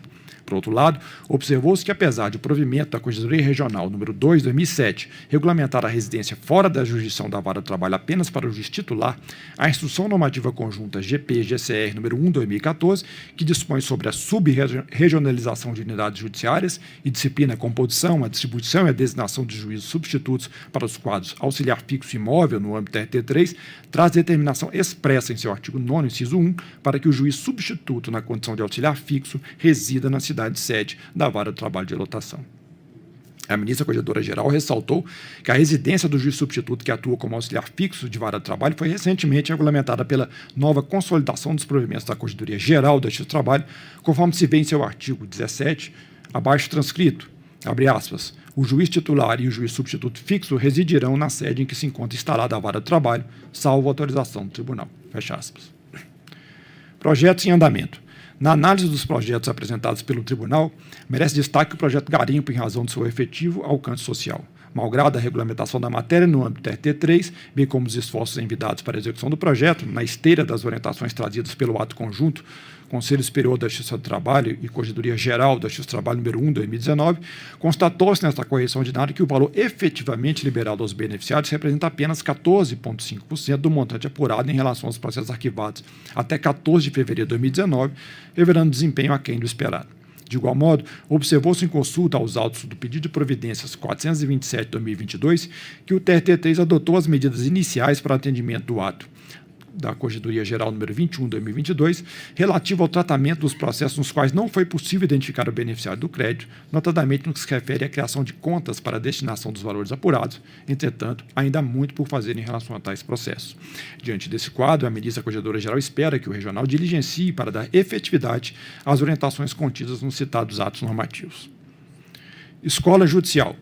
Por outro lado, observou-se que, apesar de o provimento da Corregedoria Regional número 2, 2007, regulamentar a residência fora da jurisdição da vara do trabalho apenas para o juiz titular, a Instrução Normativa Conjunta GP-GCR número 1, 2014, que dispõe sobre a sub-regionalização de unidades judiciárias e disciplina a composição, a distribuição e a designação de juízes substitutos para os quadros auxiliar fixo e imóvel no âmbito da RT3, traz determinação expressa em seu artigo 9º, inciso 1, para que o juiz substituto na condição de auxiliar fixo resida na cidade sede da vara do trabalho de lotação. A ministra Corregedora-Geral ressaltou que a residência do juiz substituto que atua como auxiliar fixo de vara de trabalho foi recentemente regulamentada pela nova consolidação dos provimentos da Corregedoria Geral da Justiça do Trabalho, conforme se vê em seu artigo 17, abaixo transcrito, abre aspas, o juiz titular e o juiz substituto fixo residirão na sede em que se encontra instalada a vara de trabalho, salvo autorização do tribunal. Fecha aspas. Projetos em andamento. Na análise dos projetos apresentados pelo tribunal, merece destaque o projeto Garimpo em razão de seu efetivo alcance social. Malgrado a regulamentação da matéria no âmbito da RT3, bem como os esforços envidados para a execução do projeto, na esteira das orientações trazidas pelo ato conjunto, Conselho Superior da Justiça do Trabalho e Corregedoria Geral da Justiça do Trabalho número 1, 2019, constatou-se nesta correção ordinária que o valor efetivamente liberado aos beneficiários representa apenas 14,5% do montante apurado em relação aos processos arquivados até 14 de fevereiro de 2019, revelando desempenho aquém do esperado. De igual modo, observou-se em consulta aos autos do pedido de providências 427 de 2022 que o TRT3 adotou as medidas iniciais para atendimento do ato da Corregedoria Geral número 21 de 2022, relativo ao tratamento dos processos nos quais não foi possível identificar o beneficiário do crédito, notadamente no que se refere à criação de contas para a destinação dos valores apurados. Entretanto, ainda há muito por fazer em relação a tais processos. Diante desse quadro, a ministra Corregedora Geral espera que o regional diligencie para dar efetividade às orientações contidas nos citados atos normativos. Escola Judicial.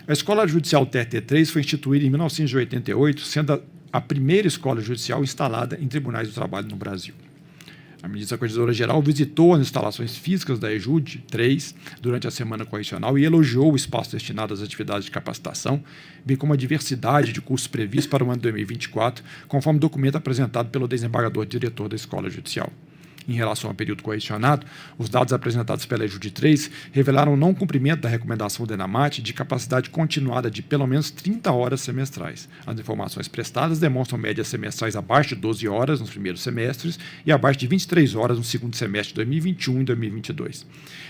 A Escola Judicial TRT3 foi instituída em 1988, sendo a primeira escola judicial instalada em tribunais do trabalho no Brasil. A ministra Corregedora-Geral visitou as instalações físicas da EJUD 3 durante a semana correcional e elogiou o espaço destinado às atividades de capacitação, bem como a diversidade de cursos previstos para o ano de 2024, conforme documento apresentado pelo desembargador-diretor da Escola Judicial. Em relação ao período correcionado, os dados apresentados pela EJUD 3 revelaram o não cumprimento da recomendação do ENAMAT de capacidade continuada de pelo menos 30 horas semestrais. As informações prestadas demonstram médias semestrais abaixo de 12 horas nos primeiros semestres e abaixo de 23 horas no segundo semestre de 2021 e 2022.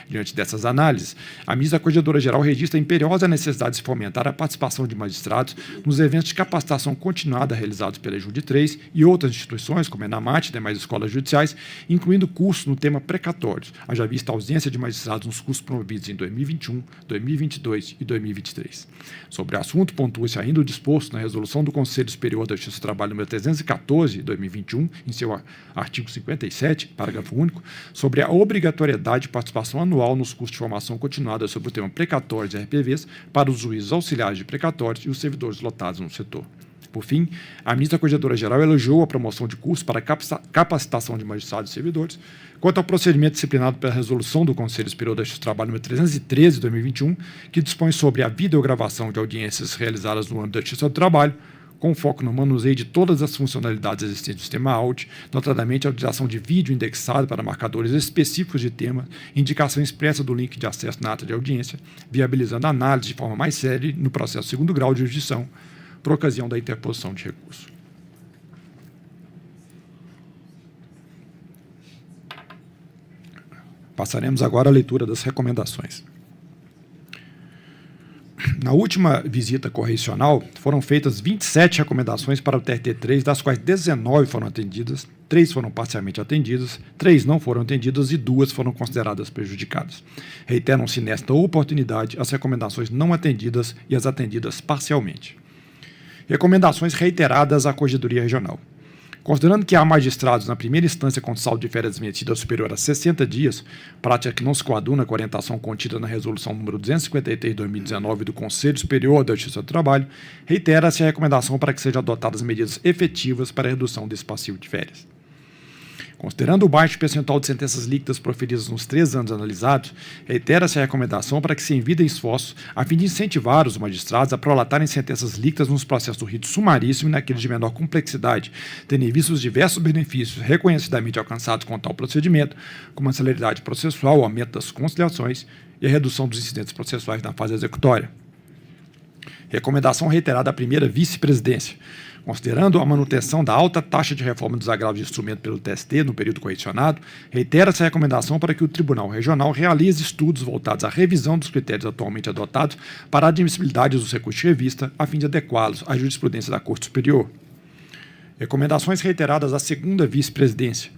Diante dessas análises, a ministra Corregedora-Geral registra a imperiosa necessidade de fomentar a participação de magistrados nos eventos de capacitação continuada realizados pela EJUD 3 e outras instituições, como a ENAMAT e demais escolas judiciais, incluindo cursos no tema precatórios, haja vista a ausência de magistrados nos cursos promovidos em 2021, 2022 e 2023. Sobre o assunto, pontua-se ainda o disposto na resolução do Conselho Superior da Justiça do Trabalho número 314, de 2021, em seu artigo 57, parágrafo único, sobre a obrigatoriedade de participação anual nos cursos de formação continuada sobre o tema precatórios e RPVs para os juízes auxiliares de precatórios e os servidores lotados no setor. Por fim, a ministra Corregedora-Geral elogiou a promoção de cursos para capacitação de magistrados e servidores. Quanto ao procedimento disciplinado pela resolução do Conselho Superior da Justiça do Trabalho número 313 de 2021, que dispõe sobre a videogravação de audiências realizadas no âmbito da Justiça do Trabalho, com foco no manuseio de todas as funcionalidades existentes do sistema AUD, notadamente a utilização de vídeo indexado para marcadores específicos de tema, indicação expressa do link de acesso na ata de audiência, viabilizando a análise de forma mais séria no processo segundo grau de jurisdição, por ocasião da interposição de recurso. Passaremos agora à leitura das recomendações. Na última visita correcional, foram feitas 27 recomendações para o TRT3, das quais 19 foram atendidas, 3 foram parcialmente atendidas, 3 não foram atendidas e 2 foram consideradas prejudicadas. Reiteram-se nesta oportunidade as recomendações não atendidas e as atendidas parcialmente. Recomendações reiteradas à Corregedoria Regional. Considerando que há magistrados na primeira instância com saldo de férias vencidas superior a 60 dias, prática que não se coaduna com a orientação contida na resolução número 253 de 2019 do Conselho Superior da Justiça do Trabalho, reitera-se a recomendação para que sejam adotadas medidas efetivas para a redução desse passivo de férias. Considerando o baixo percentual de sentenças líquidas proferidas nos 3 anos analisados, reitera-se a recomendação para que se envidem esforços a fim de incentivar os magistrados a prolatarem sentenças líquidas nos processos do rito sumaríssimo e naqueles de menor complexidade, tendo em vista os diversos benefícios reconhecidamente alcançados com tal procedimento, como a celeridade processual, o aumento das conciliações e a redução dos incidentes processuais na fase executória. Recomendação reiterada à primeira vice-presidência. Considerando a manutenção da alta taxa de reforma dos agravos de instrumento pelo TST no período correcionado, reitera-se a recomendação para que o Tribunal Regional realize estudos voltados à revisão dos critérios atualmente adotados para a admissibilidade dos recursos de revista, a fim de adequá-los à jurisprudência da Corte Superior. Recomendações reiteradas à segunda vice-presidência.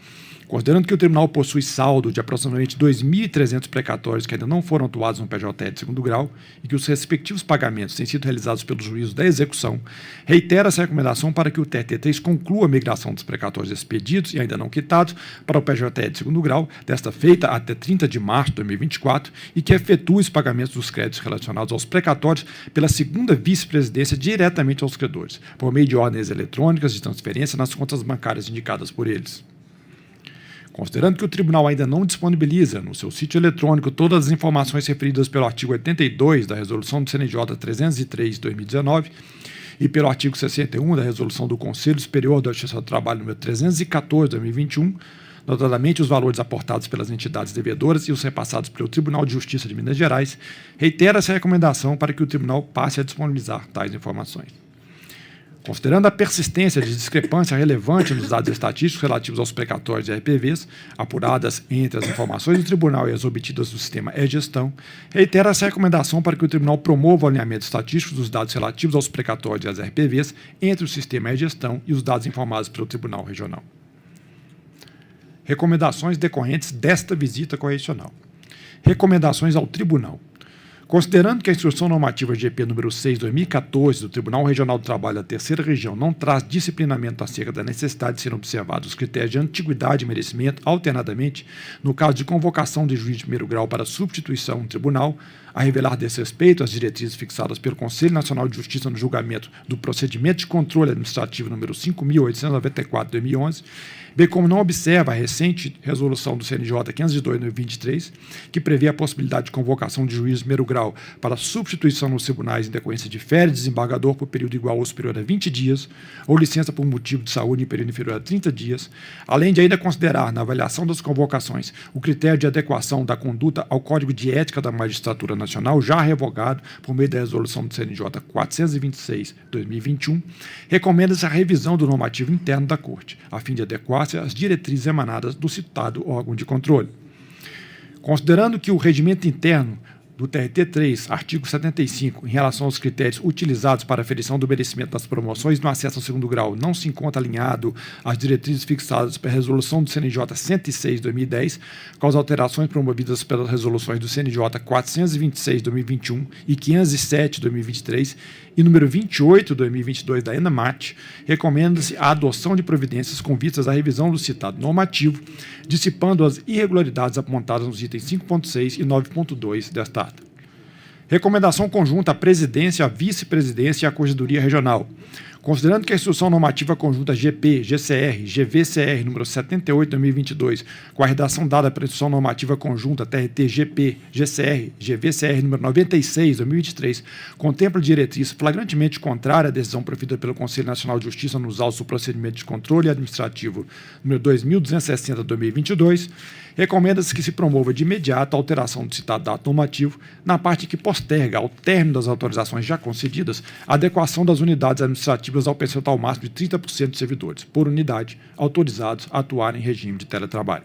Considerando que o tribunal possui saldo de aproximadamente 2.300 precatórios que ainda não foram atuados no PJE de segundo grau e que os respectivos pagamentos têm sido realizados pelos juízos da execução, reitera-se a recomendação para que o TRT3 conclua a migração dos precatórios expedidos e ainda não quitados para o PJE de segundo grau, desta feita até 30 de março de 2024, e que efetue os pagamentos dos créditos relacionados aos precatórios pela segunda vice-presidência diretamente aos credores, por meio de ordens eletrônicas de transferência nas contas bancárias indicadas por eles. Considerando que o tribunal ainda não disponibiliza no seu sítio eletrônico todas as informações referidas pelo artigo 82 da Resolução do CNJ 303 de 2019 e pelo artigo 61 da Resolução do Conselho Superior da Justiça do Trabalho número 314 de 2021, notadamente os valores aportados pelas entidades devedoras e os repassados pelo Tribunal de Justiça de Minas Gerais, reitera-se a recomendação para que o tribunal passe a disponibilizar tais informações. Considerando a persistência de discrepância relevante nos dados estatísticos relativos aos precatórios e RPVs, apuradas entre as informações do tribunal e as obtidas do sistema e-gestão, reitera-se a recomendação para que o tribunal promova o alinhamento estatístico dos dados relativos aos precatórios e às RPVs entre o sistema e-gestão e os dados informados pelo Tribunal Regional. Recomendações decorrentes desta visita correcional. Recomendações ao tribunal. Considerando que a Instrução Normativa GP número 6/2014 do Tribunal Regional do Trabalho da Terceira Região não traz disciplinamento acerca da necessidade de serem observados os critérios de antiguidade e merecimento alternadamente, no caso de convocação de juiz de primeiro grau para substituição no tribunal, a revelar desse respeito as diretrizes fixadas pelo Conselho Nacional de Justiça no julgamento do Procedimento de Controle Administrativo número 5.894/2011, bem como não observa a recente resolução do CNJ 502/2023, que prevê a possibilidade de convocação de juiz de primeiro grau para substituição nos tribunais em decorrência de férias de desembargador por período igual ou superior a 20 dias, ou licença por motivo de saúde em período inferior a 30 dias, além de ainda considerar, na avaliação das convocações, o critério de adequação da conduta ao Código de Ética da Magistratura Nacional, já revogado por meio da resolução do CNJ 426/2021, recomenda-se a revisão do normativo interno da Corte, a fim de adequar-se às diretrizes emanadas do citado órgão de controle. Considerando que o regimento interno do TRT3, artigo 75, em relação aos critérios utilizados para a aferição do merecimento das promoções no acesso ao segundo grau, não se encontra alinhado às diretrizes fixadas pela resolução do CNJ 106/2010, com as alterações promovidas pelas resoluções do CNJ 426/2021 e 507/2023 e número 28/2022 da ENAMAT, recomenda-se a adoção de providências com vistas à revisão do citado normativo, dissipando as irregularidades apontadas nos itens 5.6 e 9.2 desta ata. Recomendação conjunta à Presidência, à Vice-Presidência e à Corregedoria Regional. Considerando que a Instrução Normativa Conjunta GP, GCR, GVCR número 78/2022, com a redação dada pela Instrução Normativa Conjunta TRT, GP, GCR, GVCR número 96/2023, contempla diretriz flagrantemente contrária à decisão proferida pelo Conselho Nacional de Justiça nos autos do procedimento de controle administrativo número 2260/2022, recomenda-se que se promova de imediato a alteração do citado ato normativo na parte que posterga, ao término das autorizações já concedidas, a adequação das unidades administrativas ao percentual máximo de 30% de servidores, por unidade, autorizados a atuar em regime de teletrabalho.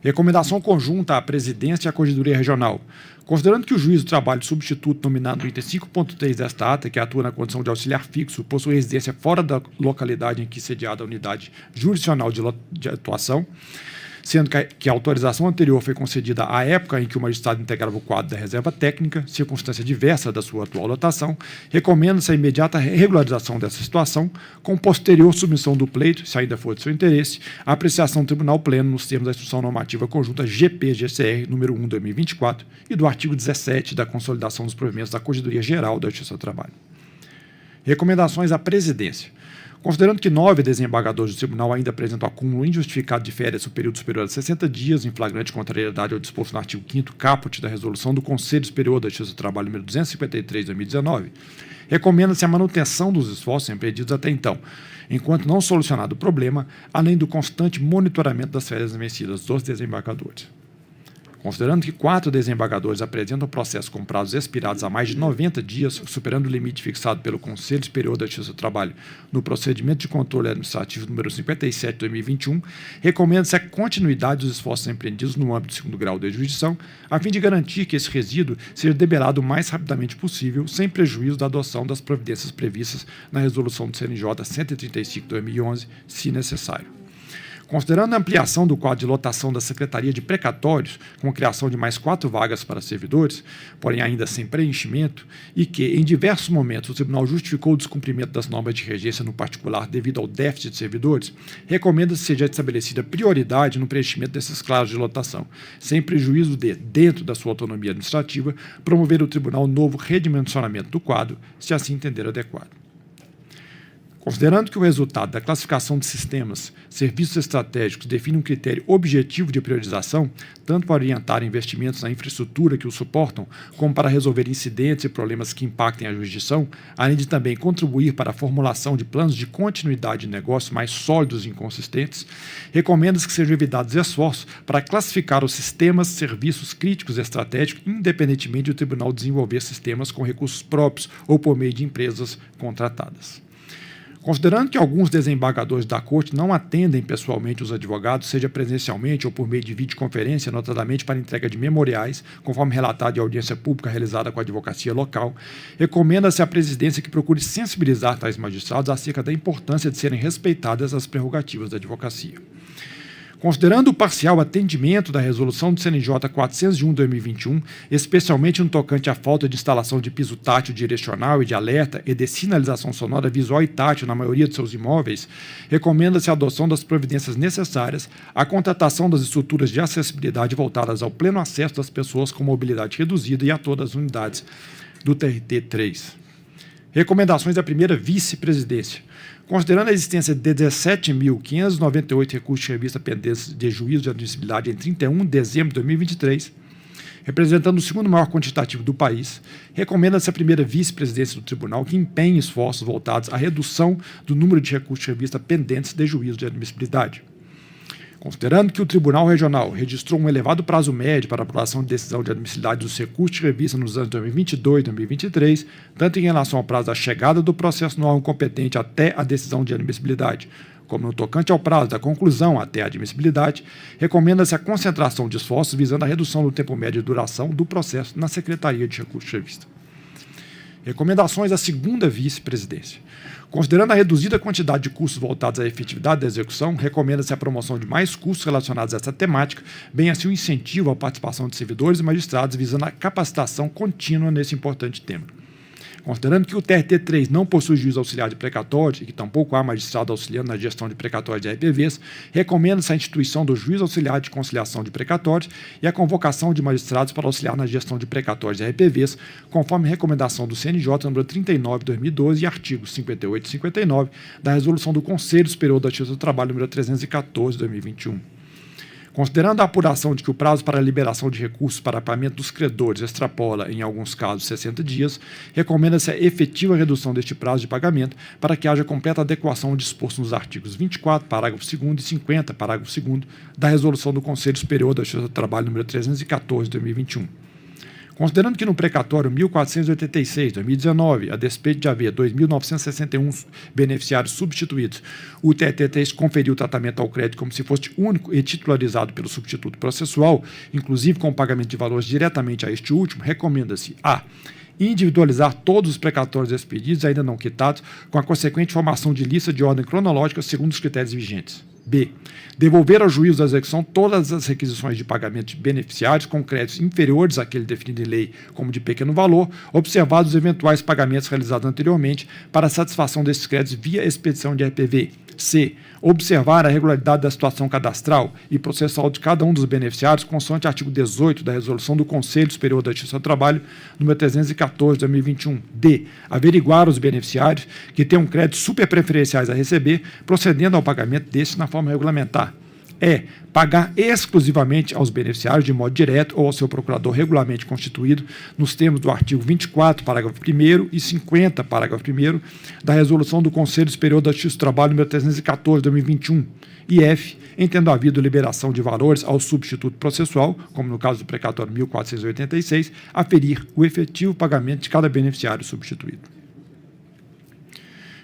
Recomendação conjunta à Presidência e à Corregedoria Regional. Considerando que o juiz do trabalho substituto nominado no item 5.3 desta ata, que atua na condição de auxiliar fixo, possui residência fora da localidade em que sediada a unidade jurisdicional de atuação, sendo que a autorização anterior foi concedida à época em que o magistrado integrava o quadro da reserva técnica, circunstância diversa da sua atual lotação, recomenda-se a imediata regularização dessa situação, com posterior submissão do pleito, se ainda for de seu interesse, à apreciação do Tribunal Pleno nos termos da Instrução Normativa Conjunta GP-GCR número 1/2024 e do artigo 17 da Consolidação dos Provimentos da Corregedoria Geral da Justiça do Trabalho. Recomendações à Presidência. Considerando que 9 desembargadores do tribunal ainda apresentam acúmulo injustificado de férias no período superior a 60 dias, em flagrante contrariedade ao disposto no artigo 5º caput da resolução do Conselho Superior da Justiça do Trabalho número 253 de 2019, recomenda-se a manutenção dos esforços empreendidos até então, enquanto não solucionado o problema, além do constante monitoramento das férias vencidas dos desembargadores. Considerando que 4 desembargadores apresentam processo com prazos expirados há mais de 90 dias, superando o limite fixado pelo Conselho Superior da Justiça do Trabalho no procedimento de controle administrativo número 57 de 2021, recomenda-se a continuidade dos esforços empreendidos no âmbito do segundo grau de jurisdição, a fim de garantir que esse resíduo seja debelado o mais rapidamente possível, sem prejuízo da adoção das providências previstas na resolução do CNJ 135 de 2011, se necessário. Considerando a ampliação do quadro de lotação da Secretaria de Precatórios, com a criação de mais 4 vagas para servidores, porém ainda sem preenchimento, e que, em diversos momentos, o Tribunal justificou o descumprimento das normas de regência, no particular devido ao déficit de servidores, recomenda-se que seja estabelecida prioridade no preenchimento desses quadros de lotação, sem prejuízo de, dentro da sua autonomia administrativa, promover o Tribunal novo redimensionamento do quadro, se assim entender adequado. Considerando que o resultado da classificação de sistemas, serviços estratégicos define um critério objetivo de priorização, tanto para orientar investimentos na infraestrutura que os suportam, como para resolver incidentes e problemas que impactem a jurisdição, além de também contribuir para a formulação de planos de continuidade de negócio mais sólidos e inconsistentes, recomenda-se que sejam evitados esforços para classificar os sistemas, serviços críticos e estratégicos, independentemente do tribunal desenvolver sistemas com recursos próprios ou por meio de empresas contratadas. Considerando que alguns desembargadores da Corte não atendem pessoalmente os advogados, seja presencialmente ou por meio de videoconferência, notadamente para entrega de memoriais, conforme relatado em audiência pública realizada com a advocacia local, recomenda-se à presidência que procure sensibilizar tais magistrados acerca da importância de serem respeitadas as prerrogativas da advocacia. Considerando o parcial atendimento da resolução do CNJ 401 de 2021, especialmente no tocante à falta de instalação de piso tátil direcional e de alerta e de sinalização sonora visual e tátil na maioria de seus imóveis, recomenda-se a adoção das providências necessárias, a contratação das estruturas de acessibilidade voltadas ao pleno acesso das pessoas com mobilidade reduzida e a todas as unidades do TRT 3. Recomendações da primeira vice-presidência. Considerando a existência de 17.598 recursos de revista pendentes de juízo de admissibilidade em 31 de dezembro de 2023, representando o segundo maior quantitativo do país, recomenda-se à primeira vice-presidência do tribunal que empenhe esforços voltados à redução do número de recursos de revista pendentes de juízo de admissibilidade. Considerando que o Tribunal Regional registrou um elevado prazo médio para a apuração de decisão de admissibilidade dos recursos de revista nos anos 2022 e 2023, tanto em relação ao prazo da chegada do processo no órgão competente até a decisão de admissibilidade, como no tocante ao prazo da conclusão até a admissibilidade, recomenda-se a concentração de esforços visando a redução do tempo médio de duração do processo na Secretaria de Recursos de Revista. Recomendações à segunda vice-presidência. Considerando a reduzida quantidade de custos voltados à efetividade da execução, recomenda-se a promoção de mais custos relacionados a essa temática, bem assim o incentivo à participação de servidores e magistrados visando a capacitação contínua nesse importante tema. Considerando que o TRT3 não possui juiz auxiliar de precatórios e que tampouco há magistrado auxiliando na gestão de precatórios de RPVs, recomenda-se a instituição do juiz auxiliar de conciliação de precatórios e a convocação de magistrados para auxiliar na gestão de precatórios de RPVs, conforme recomendação do CNJ número 39 de 2012 e artigos 58 e 59 da Resolução do Conselho Superior da Justiça do Trabalho número 314 de 2021. Considerando a apuração de que o prazo para a liberação de recursos para pagamento dos credores extrapola, em alguns casos, 60 dias, recomenda-se a efetiva redução deste prazo de pagamento para que haja completa adequação ao disposto nos artigos 24, parágrafo 2º e 50, parágrafo 2º, da Resolução do Conselho Superior da Justiça do Trabalho número 314 de 2021. Considerando que no precatório 1486, 2019, a despeito de haver 2.961 beneficiários substituídos, o TRT3 conferiu o tratamento ao crédito como se fosse único e titularizado pelo substituto processual, inclusive com o pagamento de valores diretamente a este último, recomenda-se a individualizar todos os precatórios expedidos ainda não quitados, com a consequente formação de lista de ordem cronológica segundo os critérios vigentes. B. Devolver ao juízo da execução todas as requisições de pagamento de beneficiários com créditos inferiores àquele definido em lei como de pequeno valor, observados os eventuais pagamentos realizados anteriormente para a satisfação desses créditos via expedição de RPV, C. Observar a regularidade da situação cadastral e processual de cada um dos beneficiários, consoante artigo 18 da Resolução do Conselho Superior da Justiça do Trabalho, número 314, de 2021. D. Averiguar os beneficiários que tenham créditos superpreferenciais a receber, procedendo ao pagamento destes na forma regulamentar. E. Pagar exclusivamente aos beneficiários de modo direto ou ao seu procurador regularmente constituído, nos termos do artigo 24, parágrafo 1º e 50, parágrafo 1º, da Resolução do Conselho Superior da Justiça do Trabalho, número 314, de 2021. E F. Entendo havido liberação de valores ao substituto processual, como no caso do precatório 1486, aferir o efetivo pagamento de cada beneficiário substituído.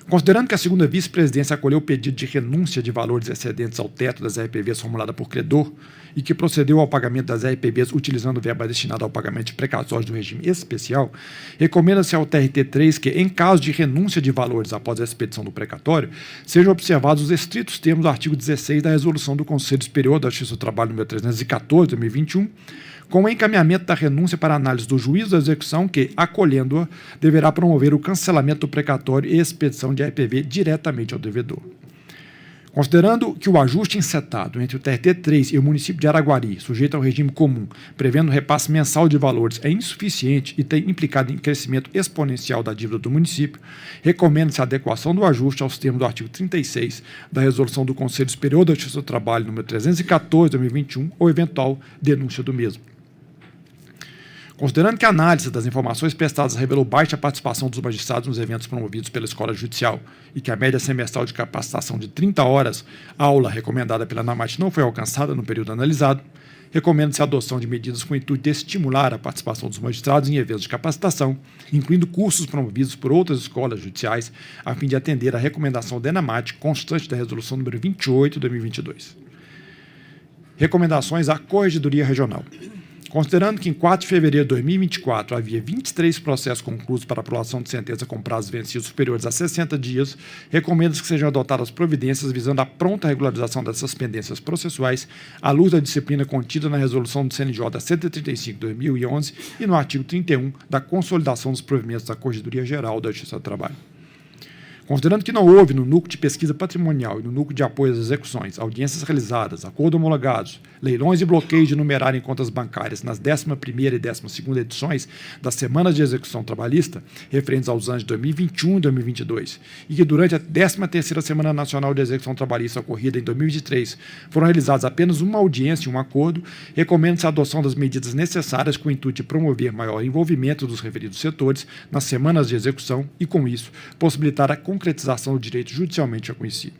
Considerando que a segunda vice-presidência acolheu o pedido de renúncia de valores excedentes ao teto das RPVs formulada por credor e que procedeu ao pagamento das RPVs utilizando verba destinada ao pagamento de precatórios do regime especial, recomenda-se ao TRT3 que, em caso de renúncia de valores após a expedição do precatório, sejam observados os estritos termos do artigo 16 da Resolução do Conselho Superior da Justiça do Trabalho número 314, de 2021, com o encaminhamento da renúncia para análise do juízo da execução que, acolhendo-a, deverá promover o cancelamento do precatório e expedição de RPV diretamente ao devedor. Considerando que o ajuste encetado entre o TRT3 e o município de Araguari, sujeito ao regime comum, prevendo repasse mensal de valores, é insuficiente e tem implicado em crescimento exponencial da dívida do município, recomenda-se a adequação do ajuste aos termos do artigo 36 da Resolução do Conselho Superior da Justiça do Trabalho, número 314, de 2021, ou eventual denúncia do mesmo. Considerando que a análise das informações prestadas revelou baixa participação dos magistrados nos eventos promovidos pela Escola Judicial e que a média semestral de capacitação de 30 horas aula recomendada pela ANAMAT não foi alcançada no período analisado, recomenda-se a adoção de medidas com o intuito de estimular a participação dos magistrados em eventos de capacitação, incluindo cursos promovidos por outras escolas judiciais, a fim de atender à recomendação da ANAMAT constante da Resolução número 28 de 2022. Recomendações à Corregedoria Regional. Considerando que em 4 de fevereiro de 2024 havia 23 processos concluídos para aprovação de sentença com prazos vencidos superiores a 60 dias, recomenda-se que sejam adotadas providências visando a pronta regularização dessas pendências processuais à luz da disciplina contida na Resolução do CNJ 135 de 2011 e no artigo 31 da Consolidação dos Provimentos da Corregedoria Geral da Justiça do Trabalho. Considerando que não houve no núcleo de pesquisa patrimonial e no núcleo de apoio às execuções, audiências realizadas, acordos homologados, leilões e bloqueios de numerário em contas bancárias nas 11ª e 12ª edições das Semanas de Execução Trabalhista, referentes aos anos de 2021 e 2022, e que durante a 13ª Semana Nacional de Execução Trabalhista ocorrida em 2023 foram realizadas apenas uma audiência e um acordo, recomenda-se a adoção das medidas necessárias com o intuito de promover maior envolvimento dos referidos setores nas semanas de execução e, com isso, possibilitar a concretização do direito judicialmente reconhecido.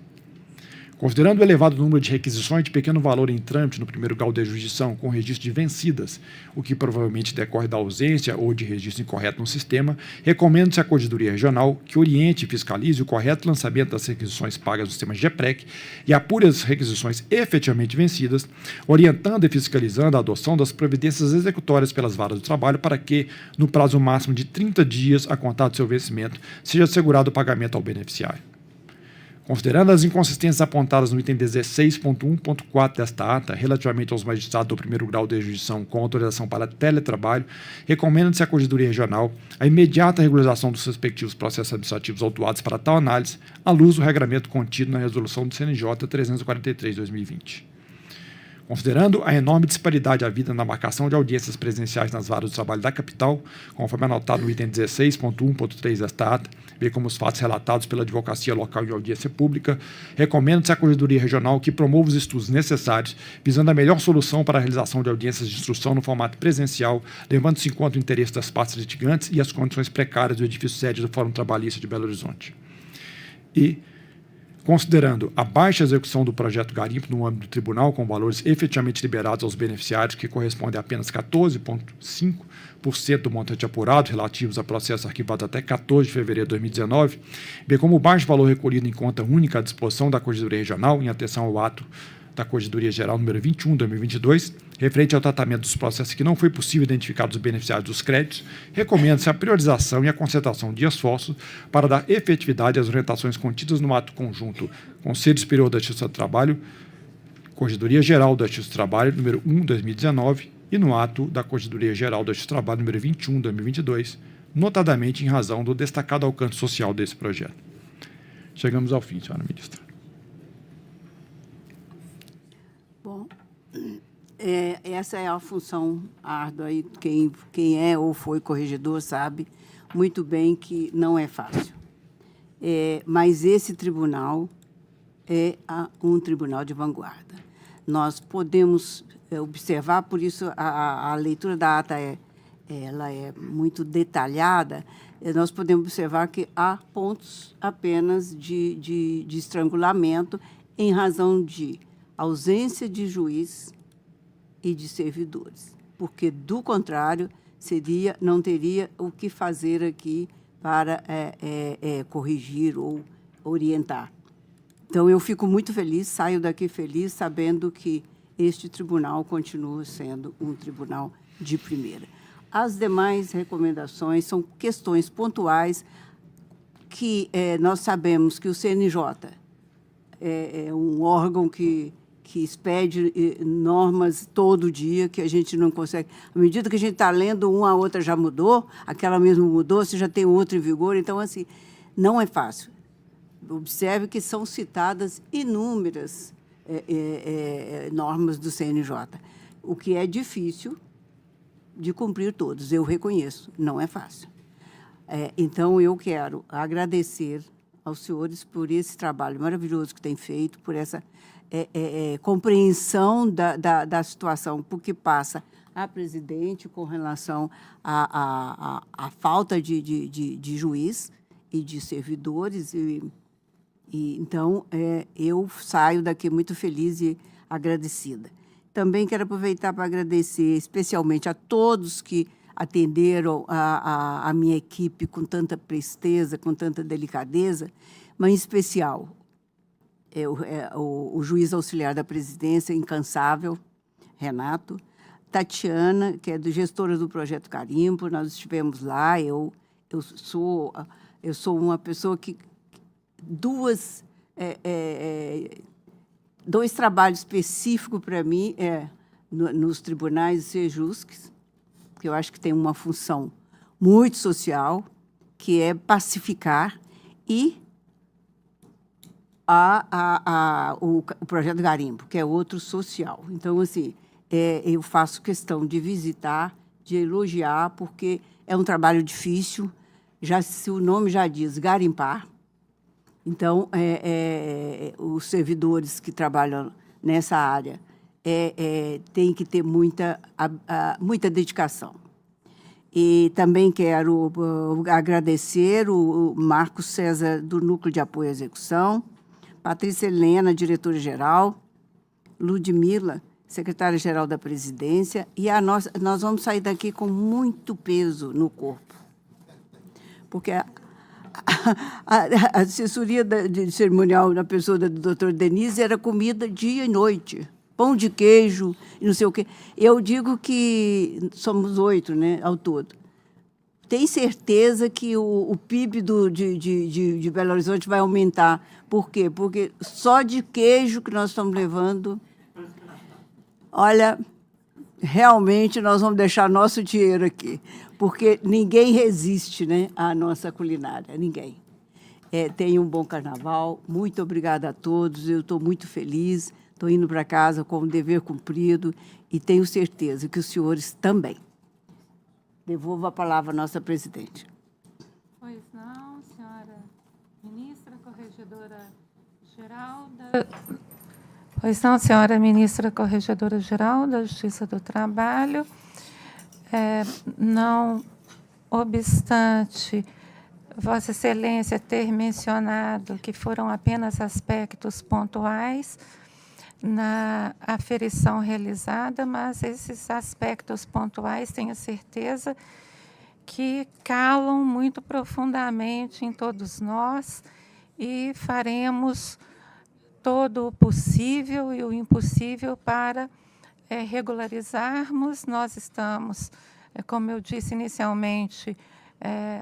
Considerando o elevado número de requisições de pequeno valor em trâmite no primeiro grau de jurisdição com registro de vencidas, o que provavelmente decorre da ausência ou de registro incorreto no sistema, recomenda-se à Corregedoria Regional que oriente e fiscalize o correto lançamento das requisições pagas no sistema GEPREC e apure as requisições efetivamente vencidas, orientando e fiscalizando a adoção das providências executórias pelas varas do trabalho para que, no prazo máximo de 30 dias a contar do seu vencimento, seja assegurado o pagamento ao beneficiário. Considerando as inconsistências apontadas no item 16.1.4 desta ata, relativamente aos magistrados do primeiro grau de jurisdição com autorização para teletrabalho, recomenda-se à Corregedoria Regional a imediata regularização dos respectivos processos administrativos autuados para tal análise, à luz do regramento contido na resolução do CNJ 343 de 2020. Considerando a enorme disparidade havida na marcação de audiências presenciais nas varas do trabalho da capital, conforme anotado no item 16.1.3 desta ata, bem como os fatos relatados pela advocacia local em audiência pública, recomenda-se à Corregedoria Regional que promova os estudos necessários, visando a melhor solução para a realização de audiências de instrução no formato presencial, levando-se em conta o interesse das partes litigantes e as condições precárias do edifício sede do Fórum Trabalhista de Belo Horizonte. E, considerando a baixa execução do projeto Garimpo no âmbito do tribunal, com valores efetivamente liberados aos beneficiários, que correspondem a apenas 14,5% do montante apurado relativos a processos arquivados até 14 de fevereiro de 2019, bem como o baixo valor recolhido em conta única à disposição da Corregedoria Regional, em atenção ao ato da Corregedoria Geral número 21 de 2022, referente ao tratamento dos processos que não foi possível identificar os beneficiários dos créditos, recomenda-se a priorização e a concentração de esforços para dar efetividade às orientações contidas no ato conjunto Conselho Superior da Justiça do Trabalho, Corregedoria Geral da Justiça do Trabalho, número 1 de 2019, e no ato da Corregedoria Geral da Justiça do Trabalho, número 21 de 2022, notadamente em razão do destacado alcance social desse projeto. Chegamos ao fim, senhora ministra. Bom, essa é a função árdua e quem é ou foi corregedor sabe muito bem que não é fácil. Mas esse tribunal é um tribunal de vanguarda. Nós podemos observar, por isso a leitura da ata ela é muito detalhada, nós podemos observar que há pontos apenas de estrangulamento em razão de ausência de juiz e de servidores, porque, do contrário, não teria o que fazer aqui para corrigir ou orientar. Então, eu fico muito feliz, saio daqui feliz, sabendo que este tribunal continua sendo um tribunal de primeira. As demais recomendações são questões pontuais que nós sabemos que o CNJ é um órgão que expede normas todo dia, que a gente não consegue. À medida que a gente está lendo, uma a outra já mudou, aquela mesmo mudou, você já tem outra em vigor. Então, assim, não é fácil. Observe que são citadas inúmeras normas do CNJ, o que é difícil de cumprir todos, eu reconheço, não é fácil. Então, eu quero agradecer aos senhores por esse trabalho maravilhoso que têm feito, por essa compreensão da situação, porque passa a presidente com relação à falta de juiz e de servidores. Então, eu saio daqui muito feliz e agradecida. Também quero aproveitar para agradecer especialmente a todos que atenderam a minha equipe com tanta presteza, com tanta delicadeza, mas, em especial, o juiz auxiliar da presidência, incansável, Renato, Tatiana, que é gestora do Projeto Carimbo, nós estivemos lá, eu sou uma pessoa que dois trabalhos específicos para mim nos tribunais e sejusques, que eu acho que tem uma função muito social, que é pacificar, e o Projeto Carimbo, que é outro social. Então, assim, eu faço questão de visitar, de elogiar, porque é um trabalho difícil, se o nome já diz, garimpar. Então, os servidores que trabalham nessa área têm que ter muita dedicação. E também quero agradecer o Marcos César, do Núcleo de Apoio à Execução, Patrícia Helena, diretora-geral, Ludmila, secretária-geral da Presidência, e nós vamos sair daqui com muito peso no corpo, porque a assessoria de cerimonial na pessoa do doutor Denise era comida dia e noite, pão de queijo e não sei o quê. Eu digo que somos 8, né, ao todo. Tem certeza que o PIB de Belo Horizonte vai aumentar. Por quê? Porque só de queijo que nós estamos levando, olha, realmente nós vamos deixar nosso dinheiro aqui, porque ninguém resiste, né, à nossa culinária, ninguém. Tenha um bom carnaval, muito obrigada a todos, eu estou muito feliz, estou indo para casa com o dever cumprido e tenho certeza que os senhores também. Devolvo a palavra à nossa presidente. Pois não, senhora ministra corregedora-geral Pois não, senhora ministra corregedora-geral da Justiça do Trabalho. Não obstante Vossa Excelência ter mencionado que foram apenas aspectos pontuais na aferição realizada, mas esses aspectos pontuais, tenho certeza, que calam muito profundamente em todos nós e faremos todo o possível e o impossível para regularizarmos. Nós estamos, como eu disse inicialmente,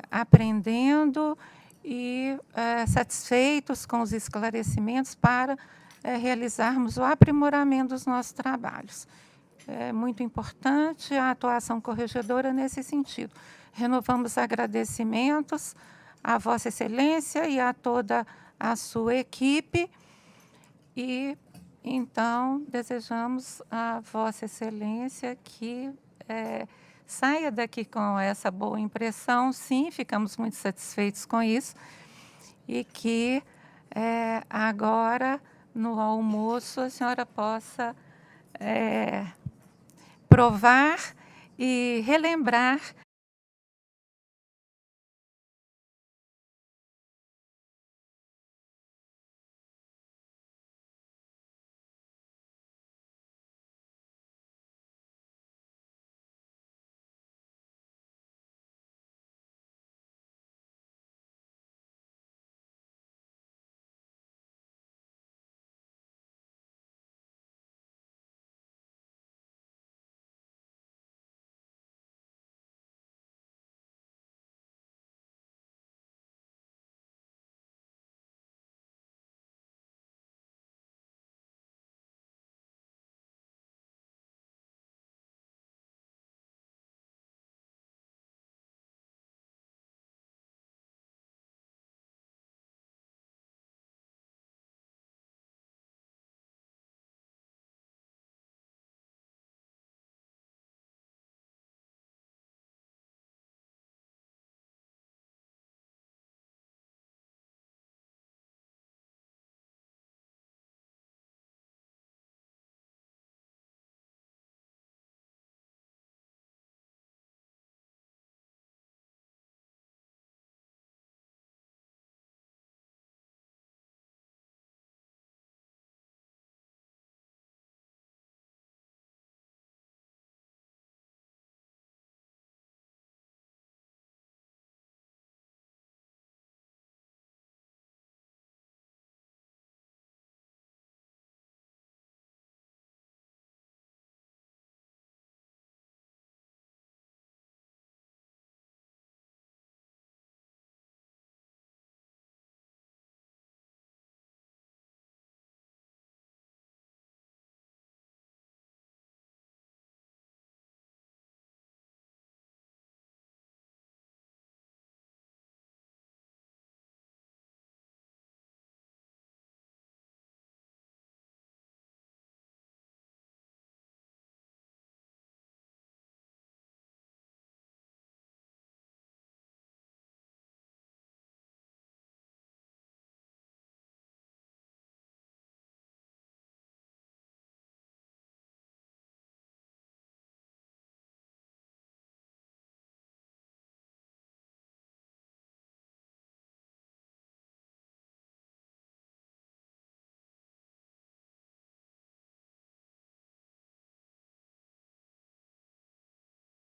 aprendendo e satisfeitos com os esclarecimentos para realizarmos o aprimoramento dos nossos trabalhos. É muito importante a atuação corregedora nesse sentido. Renovamos agradecimentos à Vossa Excelência e a toda a sua equipe e então, desejamos a Vossa Excelência que saia daqui com essa boa impressão. Sim, ficamos muito satisfeitos com isso. E que agora, no almoço, a senhora possa provar e relembrar